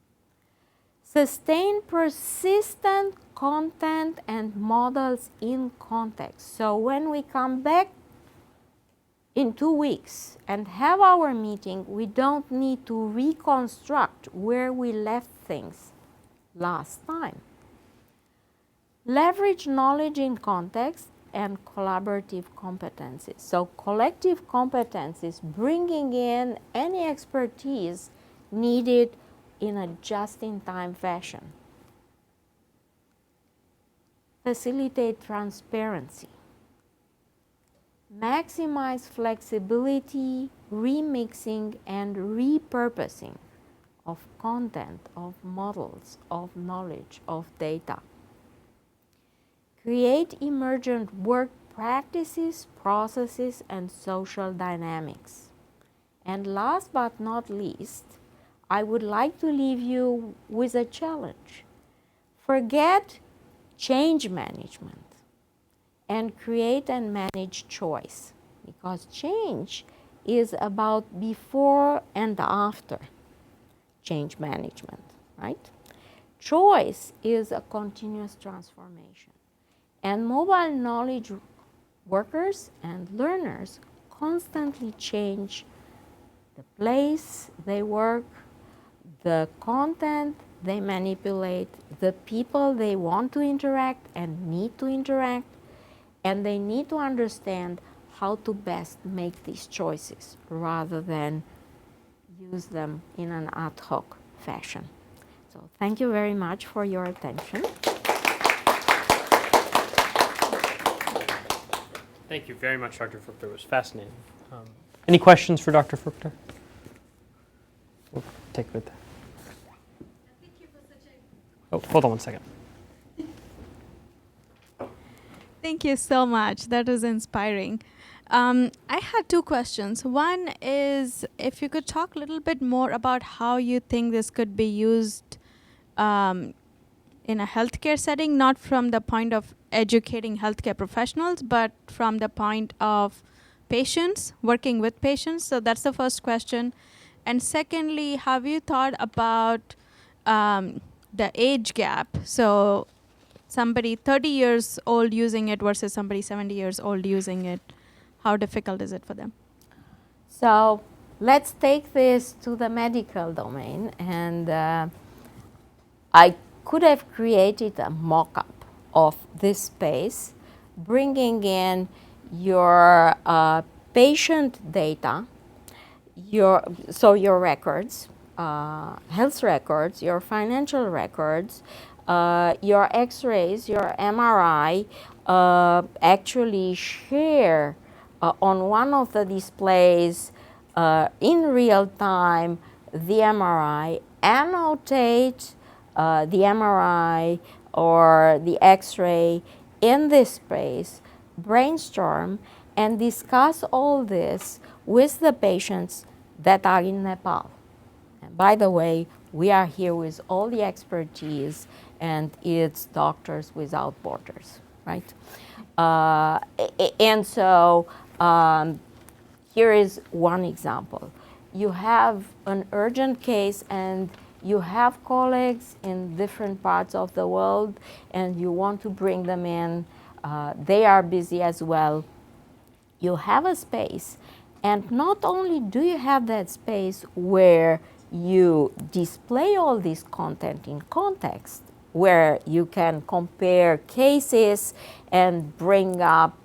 Sustain persistent content and models in context. So when we come back in 2 weeks and have our meeting, we don't need to reconstruct where we left things last time. Leverage knowledge in context and collaborative competencies. So collective competencies, bringing in any expertise needed in a just-in-time fashion. Facilitate transparency. Maximize flexibility, remixing, and repurposing of content, of models, of knowledge, of data. Create emergent work practices, processes, and social dynamics. And last but not least, I would like to leave you with a challenge. Forget change management and create and manage choice, because change is about before and after change management, right? Choice is a continuous transformation. And mobile knowledge workers and learners constantly change the place they work, the content they manipulate, the people they want to interact and need to interact, and they need to understand how to best make these choices rather than use them in an ad hoc fashion. So thank you very much for your attention. Thank you very much, Dr. Fruchter. It was fascinating. Any questions for Dr. Fruchter? We'll take it with that. Oh, hold on one second. Thank you so much. That was inspiring. I had two questions. One is if you could talk a little bit more about how you think this could be used in a healthcare setting, not from the point of educating healthcare professionals, but from the point of patients, working with patients. So that's the first question. And secondly, have you thought about the age gap? So somebody 30 years old using it versus somebody 70 years old using it, how difficult is it for them? So let's take this to the medical domain, and I could have created a mock-up of this space, bringing in your patient data, your records, health records, your financial records, your x-rays, your MRI, actually share on one of the displays in real time the MRI, annotate the MRI or the x-ray in this space, brainstorm, and discuss all this with the patients that are in Nepal. And by the way, we are here with all the expertise, and it's Doctors Without Borders, right? And so here is one example. You have an urgent case and you have colleagues in different parts of the world and you want to bring them in. They are busy as well. You have a space, and not only do you have that space where you display all this content in context, where you can compare cases and bring up,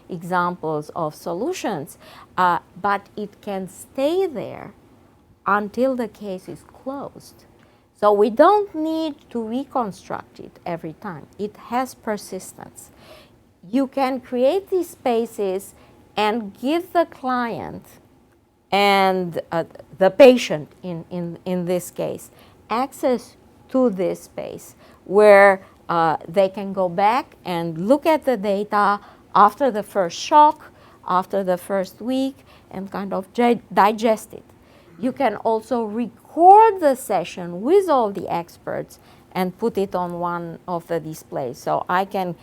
examples of solutions, but it can stay there until the case is closed. So we don't need to reconstruct it every time. It has persistence. You can create these spaces and give the client and the patient in this case access to this space where they can go back and look at the data after the first shock, after the first week, and kind of digest it. You can also record the session with all the experts and put it on one of the displays. So I can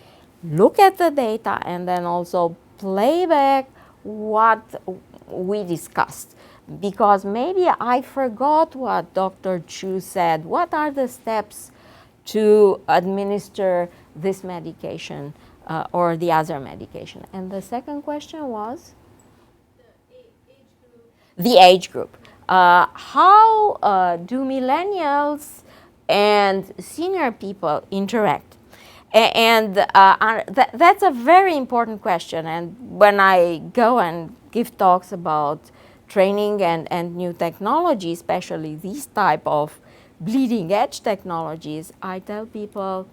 look at the data and then also play back what we discussed. Because maybe I forgot what Dr. Chu said. What are the steps to administer this medication or the other medication? And the second question was? The age group. How do millennials and senior people interact? And that's a very important question. And when I go and give talks about training and new technology, especially these type of bleeding edge technologies, I tell people,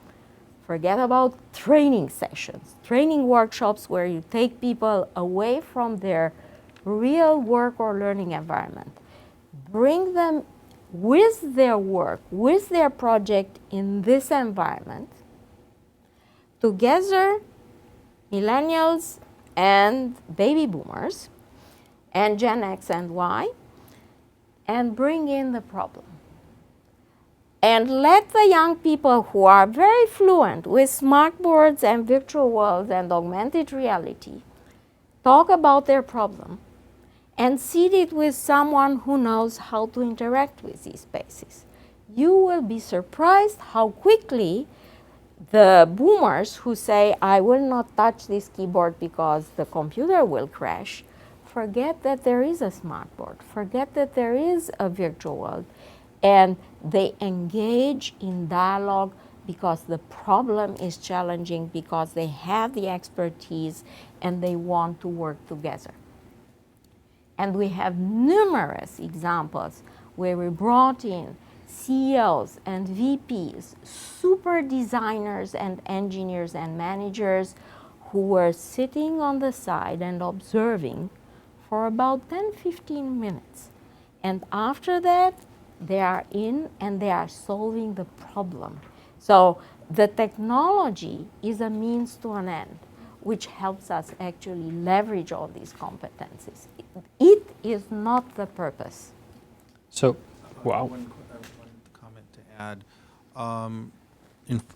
forget about training sessions, training workshops where you take people away from their real work or learning environment. Bring them with their work, with their project in this environment. Together, millennials and baby boomers and Gen X and Y, and bring in the problem. And let the young people who are very fluent with smartboards and virtual worlds and augmented reality talk about their problem and seat it with someone who knows how to interact with these spaces. You will be surprised how quickly the boomers who say, I will not touch this keyboard because the computer will crash, forget that there is a smartboard, forget that there is a virtual world, and they engage in dialogue because the problem is challenging, because they have the expertise and they want to work together. And we have numerous examples where we brought in CEOs and VPs, super designers and engineers and managers who were sitting on the side and observing for about 10-15 minutes. And after that, they are in and they are solving the problem. So the technology is a means to an end, which helps us actually leverage all these competencies. It is not the purpose. So, wow. One comment to add.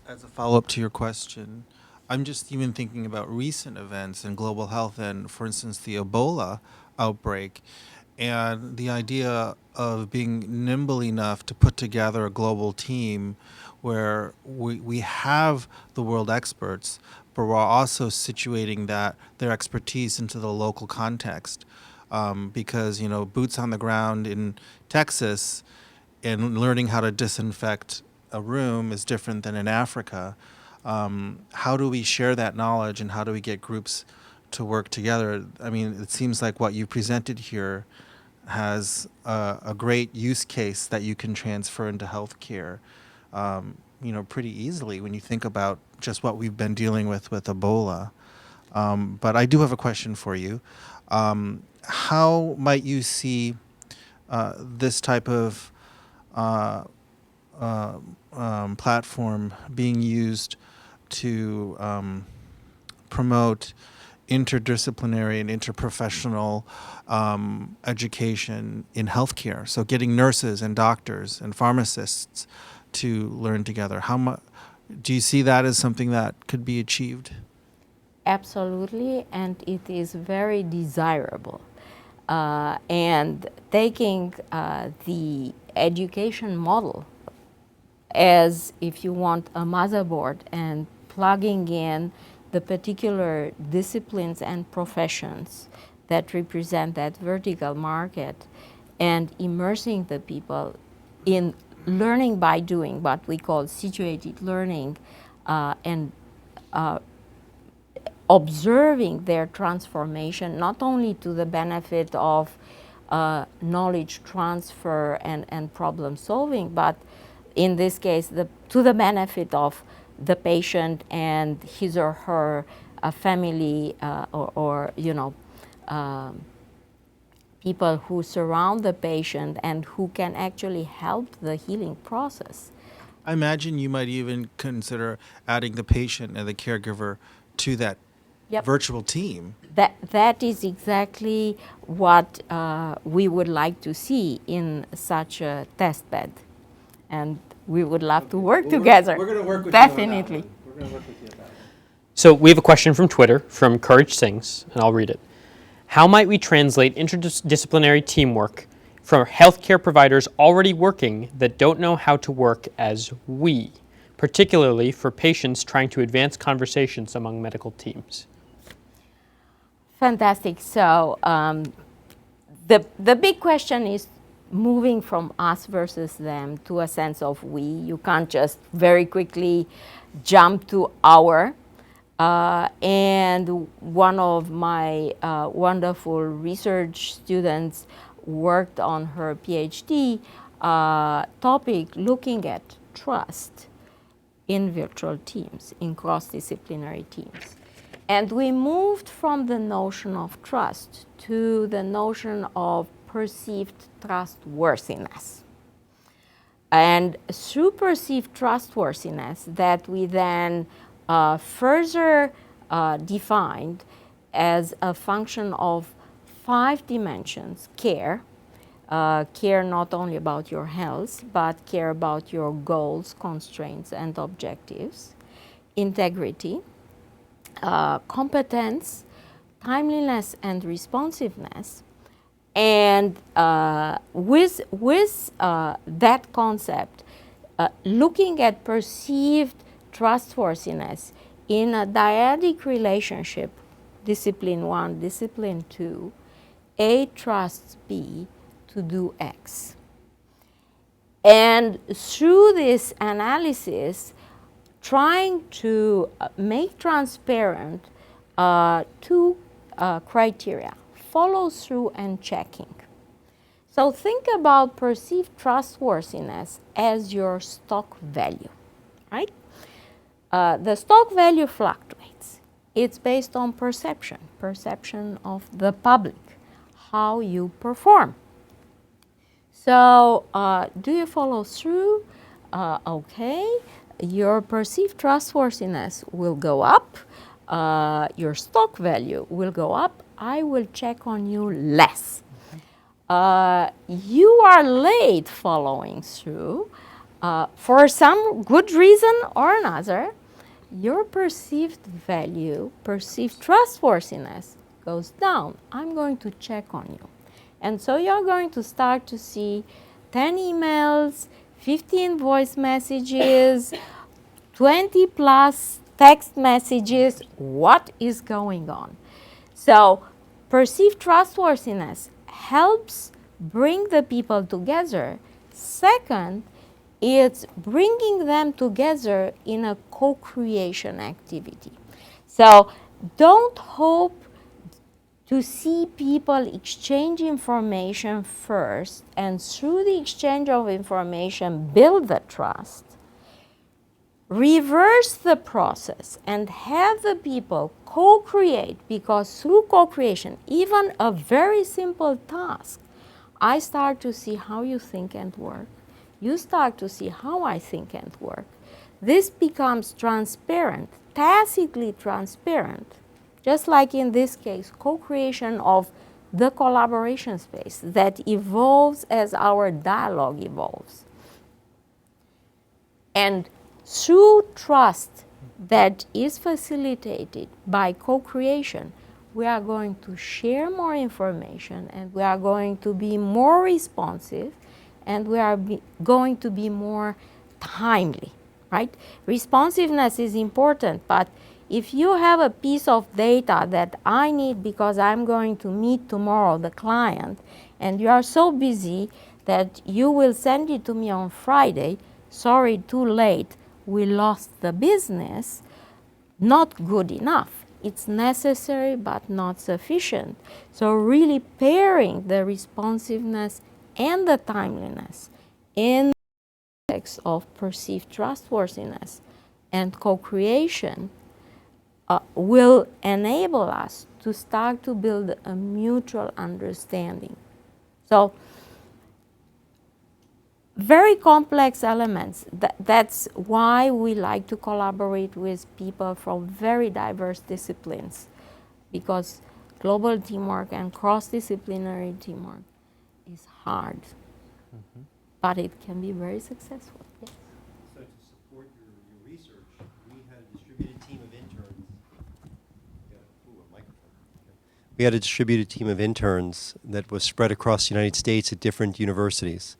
As a follow-up to your question, I'm just even thinking about recent events in global health and, for instance, the Ebola outbreak, and the idea of being nimble enough to put together a global team where we have the world experts, but we're also situating their expertise into the local context. Because, boots on the ground in Texas and learning how to disinfect a room is different than in Africa. How do we share that knowledge, and how do we get groups to work together? I mean, it seems like what you presented here has a great use case that you can transfer into healthcare, pretty easily when you think about just what we've been dealing with Ebola. But I do have a question for you. How might you see this type of platform being used to promote interdisciplinary and interprofessional education in healthcare? So getting nurses and doctors and pharmacists to learn together. Do you see that as something that could be achieved? Absolutely, and it is very desirable. And taking the education model as, if you want, a motherboard, and plugging in the particular disciplines and professions that represent that vertical market, and immersing the people in learning by doing, what we call situated learning, and observing their transformation, not only to the benefit of knowledge transfer and problem solving, but in this case, to the benefit of the patient and his or her family, or people who surround the patient and who can actually help the healing process. I imagine you might even consider adding the patient and the caregiver to that virtual team. That is exactly what we would like to see in such a test bed. And we would love to work together. We're going to work with Definitely. you on that one. We're going to work with you on that one. So we have a question from Twitter from Courage Sings, and I'll read it. How might we translate interdisciplinary teamwork from healthcare providers already working that don't know how to work as we, particularly for patients trying to advance conversations among medical teams? Fantastic. So the big question is moving from us versus them to a sense of we. You can't just very quickly jump to our. And one of my wonderful research students worked on her PhD topic looking at trust in virtual teams, in cross-disciplinary teams. And we moved from the notion of trust to the notion of perceived trustworthiness. And through perceived trustworthiness, that we then further defined as a function of 5 dimensions: care, care not only about your health, but care about your goals, constraints, and objectives; integrity, competence, timeliness, and responsiveness. And with that concept, looking at perceived trustworthiness in a dyadic relationship, discipline 1, discipline 2, A trusts B to do X. And through this analysis, trying to make transparent 2 criteria: follow through and checking. So think about perceived trustworthiness as your stock value, right? The stock value fluctuates. It's based on perception of the public, how you perform. So do you follow through? Okay, your perceived trustworthiness will go up. Your stock value will go up. I will check on you less. You are late following through for some good reason or another. Your perceived value, perceived trustworthiness goes down. I'm going to check on you. And so you're going to start to see 10 emails, 15 voice messages, 20 plus text messages. What is going on? So perceived trustworthiness helps bring the people together. Second, it's bringing them together in a co-creation activity. So don't hope to see people exchange information first and through the exchange of information build the trust. Reverse the process and have the people co-create, because through co-creation, even a very simple task, I start to see how you think and work. You start to see how I think and work. This becomes transparent, tacitly transparent, just like in this case, co-creation of the collaboration space that evolves as our dialogue evolves. And through trust that is facilitated by co-creation, we are going to share more information, and we are going to be more responsive, and we are going to be more timely, right? Responsiveness is important, but if you have a piece of data that I need because I'm going to meet tomorrow the client, and you are so busy that you will send it to me on Friday, sorry, too late, we lost the business, not good enough. It's necessary but not sufficient. So really pairing the responsiveness and the timeliness in the context of perceived trustworthiness and co-creation will enable us to start to build a mutual understanding. So very complex elements. That's why we like to collaborate with people from very diverse disciplines, because global teamwork and cross-disciplinary teamwork is hard, but it can be very successful. Yes. So to support your research, we had a distributed team of interns. We had a distributed team of interns that was spread across the United States at different universities.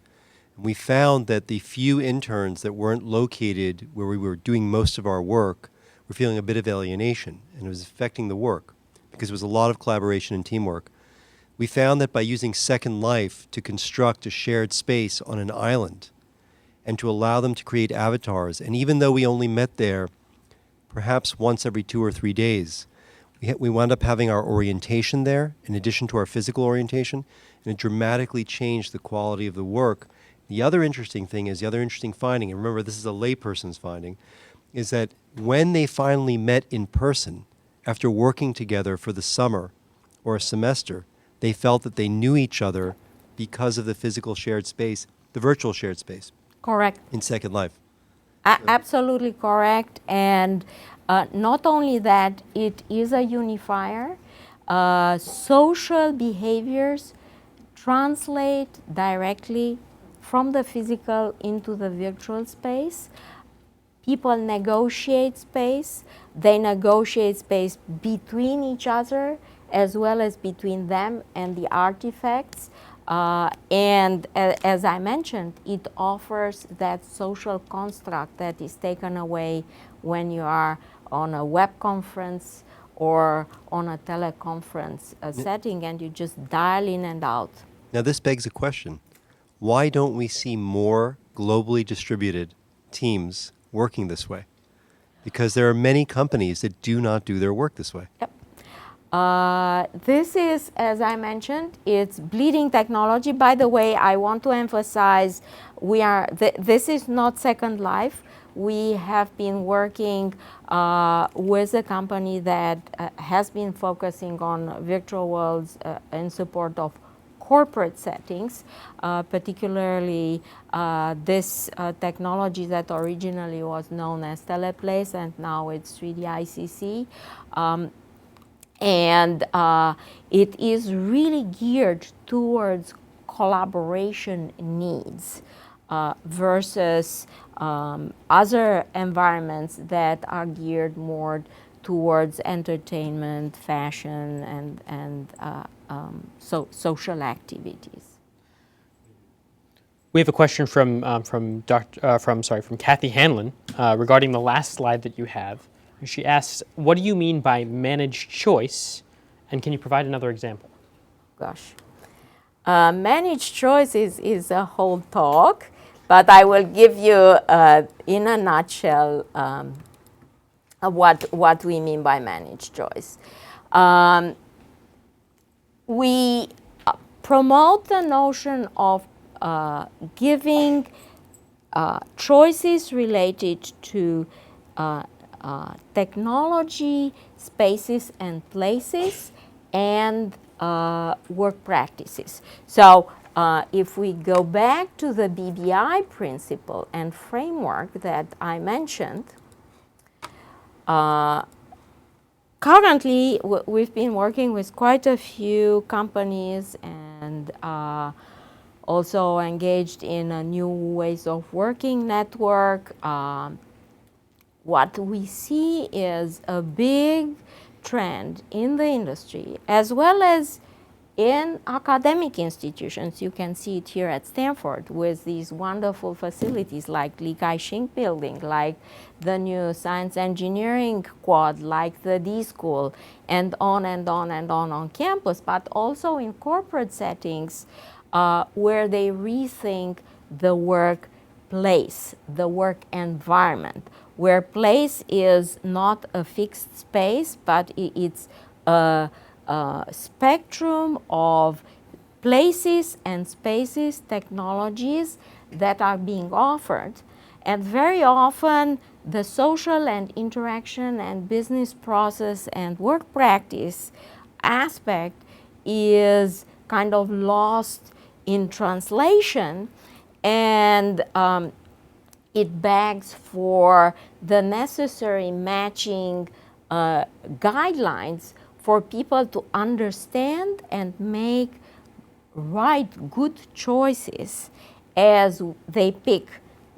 We found that the few interns that weren't located where we were doing most of our work were feeling a bit of alienation, and it was affecting the work because there was a lot of collaboration and teamwork. We found that by using Second Life to construct a shared space on an island and to allow them to create avatars, and even though we only met there perhaps once every 2 or 3 days, we wound up having our orientation there in addition to our physical orientation, and it dramatically changed the quality of the work. The other interesting thing is, the other interesting finding, and remember this is a layperson's finding, is that when they finally met in person after working together for the summer or a semester, they felt that they knew each other because of the physical shared space, the virtual shared space. Correct. In Second Life. Absolutely correct. And not only that, it is a unifier. Social behaviors translate directly from the physical into the virtual space. People negotiate space. They negotiate space between each other as well as between them and the artifacts. And as I mentioned, it offers that social construct that is taken away when you are on a web conference or on a teleconference setting and you just dial in and out. Now, this begs a question. Why don't we see more globally distributed teams working this way? Because there are many companies that do not do their work this way. Yep. This is, as I mentioned, it's bleeding technology. By the way, I want to emphasize this is not Second Life. We have been working with a company that has been focusing on virtual worlds in support of corporate settings, particularly this technology that originally was known as Teleplace and now it's 3D ICC. And it is really geared towards collaboration needs versus other environments that are geared more towards entertainment, fashion, and social activities. We have a question from Kathy Hanlon regarding the last slide that you have. She asks, what do you mean by managed choice, and can you provide another example? Gosh. Managed choice is a whole talk, but I will give you, in a nutshell, what we mean by managed choice. We promote the notion of giving choices related to technology, spaces and places, and work practices. So if we go back to the BBI principle and framework that I mentioned, currently we've been working with quite a few companies and also engaged in a new ways of working network. What we see is a big trend in the industry as well as in academic institutions. You can see it here at Stanford with these wonderful facilities like Li Kai-shing building, like the new science engineering quad, like the D School, and on and on and on campus, but also in corporate settings where they rethink the workplace, the work environment, where place is not a fixed space, but it's a spectrum of places and spaces, technologies that are being offered. And very often the social and interaction and business process and work practice aspect is kind of lost in translation, and it begs for the necessary matching guidelines for people to understand and make right, good choices as they pick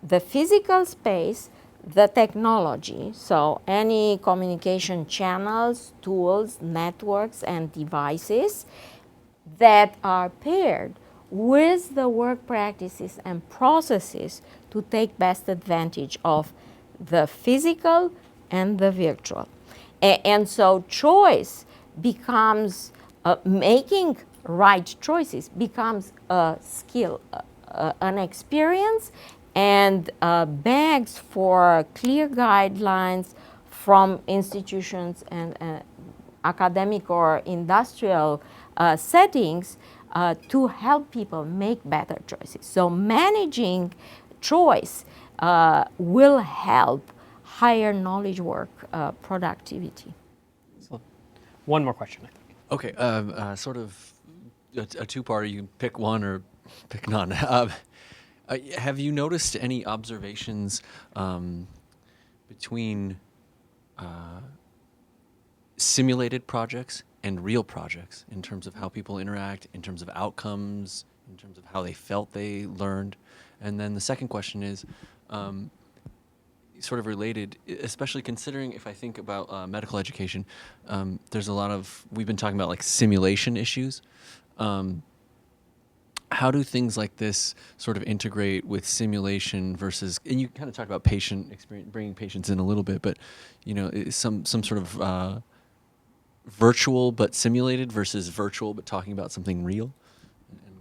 the physical space, the technology, so any communication channels, tools, networks, and devices that are paired with the work practices and processes to take best advantage of the physical and the virtual. And so choice becomes, making right choices becomes a skill, an experience, and begs for clear guidelines from institutions and academic or industrial settings to help people make better choices. So managing choice will help higher knowledge work productivity. So, one more question, I think. Okay, sort of a two-parter. You can pick one or pick none. Have you noticed any observations between simulated projects and real projects in terms of how people interact, in terms of outcomes, in terms of how they felt they learned? And then the second question is sort of related, especially considering if I think about medical education, there's a lot of, we've been talking about like simulation issues. How do things like this sort of integrate with simulation versus, and you kind of talked about patient experience, bringing patients in a little bit, but some sort of virtual but simulated versus virtual but talking about something real? And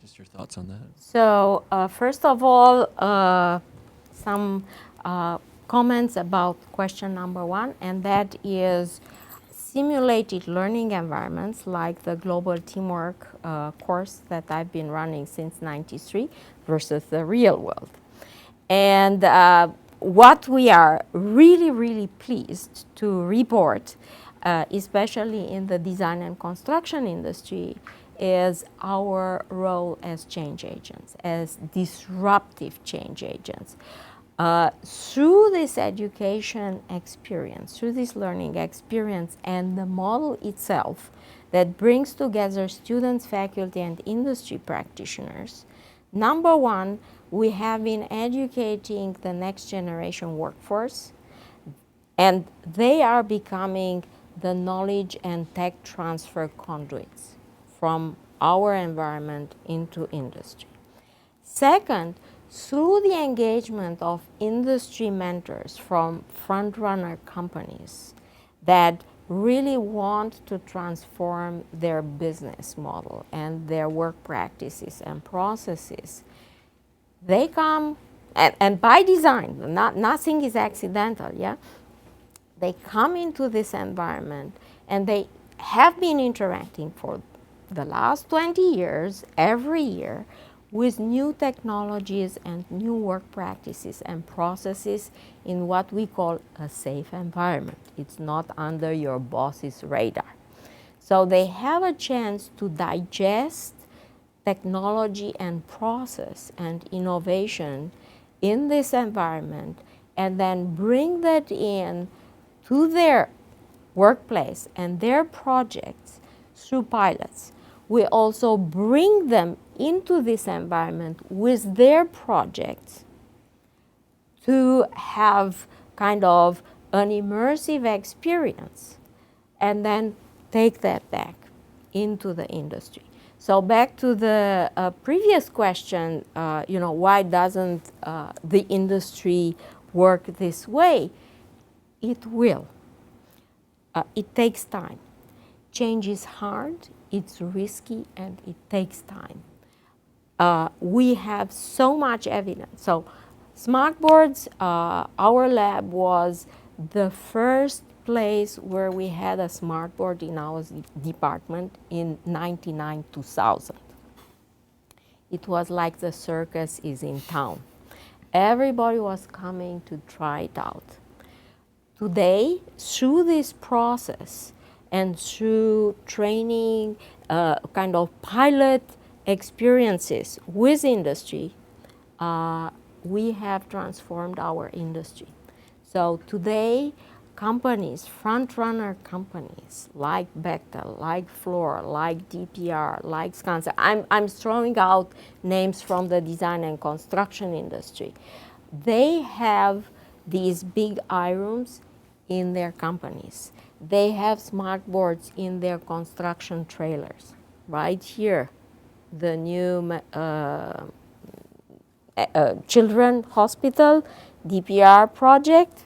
just your thoughts on that. So first of all, some comments about question number one, and that is simulated learning environments like the global teamwork course that I've been running since '93 versus the real world. And what we are really, really pleased to report, especially in the design and construction industry, is our role as change agents, as disruptive change agents. Through this education experience, through this learning experience and the model itself that brings together students, faculty, and industry practitioners, number one, we have been educating the next generation workforce, and they are becoming the knowledge and tech transfer conduits from our environment into industry. Second, through the engagement of industry mentors from front-runner companies that really want to transform their business model and their work practices and processes, they come, and by design, nothing is accidental, yeah? They come into this environment and they have been interacting for the last 20 years, every year, with new technologies and new work practices and processes in what we call a safe environment. It's not under your boss's radar. So they have a chance to digest technology and process and innovation in this environment and then bring that in to their workplace and their projects through pilots. We also bring them into this environment with their projects to have kind of an immersive experience and then take that back into the industry. So back to the previous question, why doesn't the industry work this way? It will. It takes time. Change is hard, it's risky, and it takes time. We have so much evidence. So smart boards, our lab was the first place where we had a smart board in our department in 1999-2000. It was like the circus is in town. Everybody was coming to try it out. Today, through this process and through training, kind of pilot experiences with industry, we have transformed our industry. So today, companies, front-runner companies like Bechtel, like Fluor, like DPR, like Skanska, I'm throwing out names from the design and construction industry. They have these big iRooms in their companies. They have smart boards in their construction trailers. Right here, the new Children's Hospital, DPR project,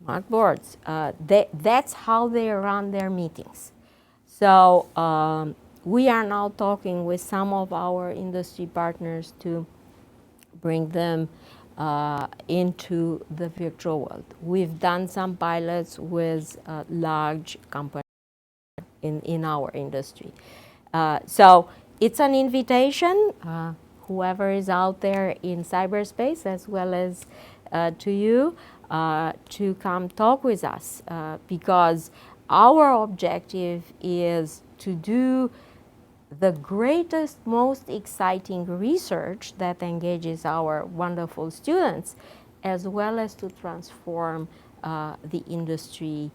smart boards. That's how they run their meetings. So we are now talking with some of our industry partners to bring them into the virtual world. We've done some pilots with large companies in our industry. So it's an invitation, whoever is out there in cyberspace as well as to you, to come talk with us because our objective is to do the greatest, most exciting research that engages our wonderful students, as well as to transform the industry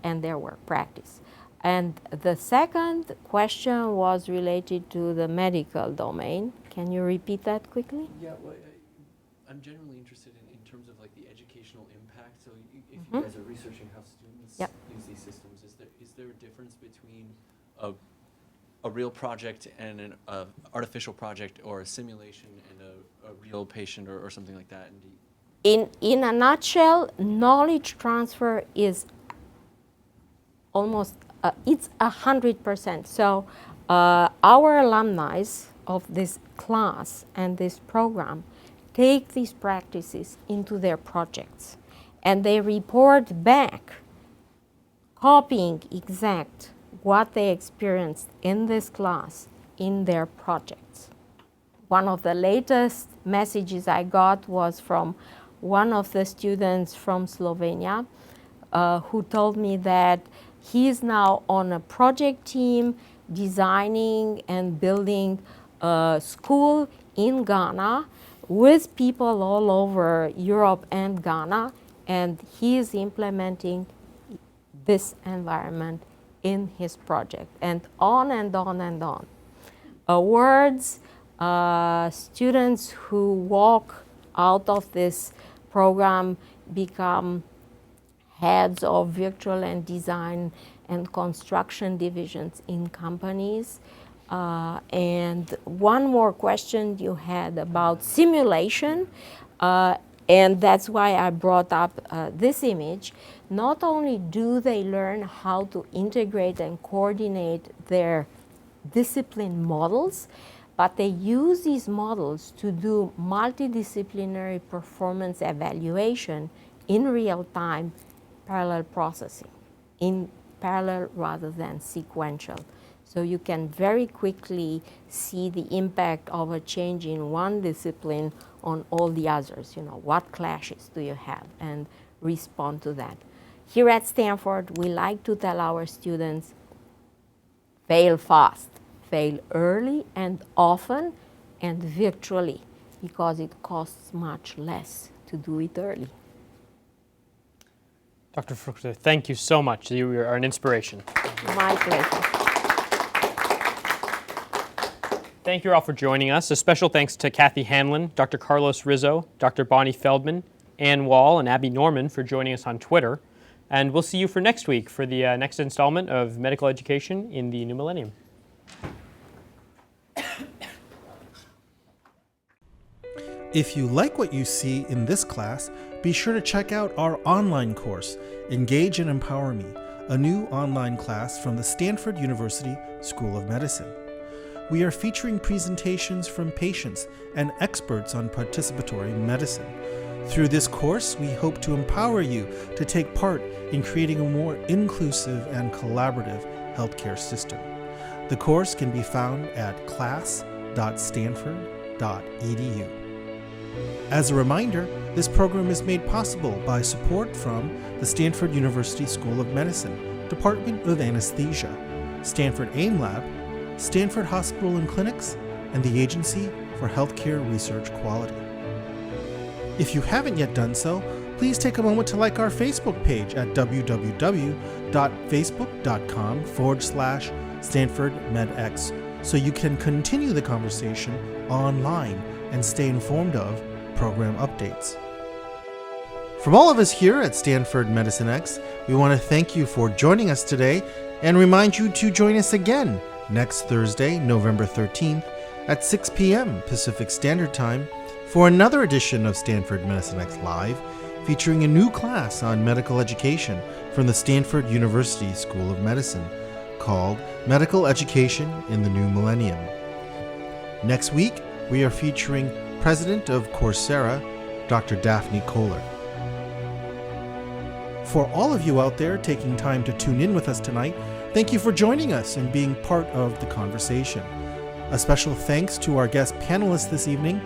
and their work practice. And the second question was related to the medical domain. Can you repeat that quickly? Yeah, well, I'm generally interested in terms of like the educational impact. So if you guys are researching how students use these systems, is there a difference between a real project and an artificial project, or a simulation and a real patient, or something like that? And In a nutshell, knowledge transfer is almost, it's 100%. So our alumni of this class and this program take these practices into their projects, and they report back, copying exact what they experienced in this class in their projects. One of the latest messages I got was from one of the students from Slovenia who told me that he is now on a project team designing and building a school in Ghana with people all over Europe and Ghana, and he is implementing this environment in his project, and on and on and on. Awards, students who walk out of this program become heads of virtual and design and construction divisions in companies. And one more question you had about simulation, and that's why I brought up this image. Not only do they learn how to integrate and coordinate their discipline models, but they use these models to do multidisciplinary performance evaluation in real time, parallel processing, in parallel rather than sequential. So you can very quickly see the impact of a change in one discipline on all the others. You know, what clashes do you have, and respond to that. Here at Stanford, we like to tell our students, fail fast, fail early and often and virtually, because it costs much less to do it early. Dr. Fruchter, thank you so much. You are an inspiration. My pleasure. Thank you all for joining us. A special thanks to Kathy Hanlon, Dr. Carlos Rizzo, Dr. Bonnie Feldman, Ann Wall, and Abby Norman for joining us on Twitter. And we'll see you for next week for the next installment of Medical Education in the New Millennium. If you like what you see in this class, be sure to check out our online course, Engage and Empower Me, a new online class from the Stanford University School of Medicine. We are featuring presentations from patients and experts on participatory medicine. Through this course, we hope to empower you to take part in creating a more inclusive and collaborative healthcare system. The course can be found at class.stanford.edu. As a reminder, this program is made possible by support from the Stanford University School of Medicine, Department of Anesthesia, Stanford AIM Lab, Stanford Hospital and Clinics, and the Agency for Healthcare Research Quality. If you haven't yet done so, please take a moment to like our Facebook page at www.facebook.com/Stanford Med X, so you can continue the conversation online and stay informed of program updates. From all of us here at Stanford Medicine X, we want to thank you for joining us today and remind you to join us again next Thursday, November 13th at 6 p.m. Pacific Standard Time for another edition of Stanford Medicine X Live, featuring a new class on medical education from the Stanford University School of Medicine called Medical Education in the New Millennium. Next week, we are featuring President of Coursera, Dr. Daphne Kohler. For all of you out there taking time to tune in with us tonight, thank you for joining us and being part of the conversation. A special thanks to our guest panelists this evening.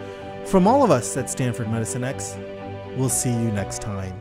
From all of us at Stanford Medicine X, we'll see you next time.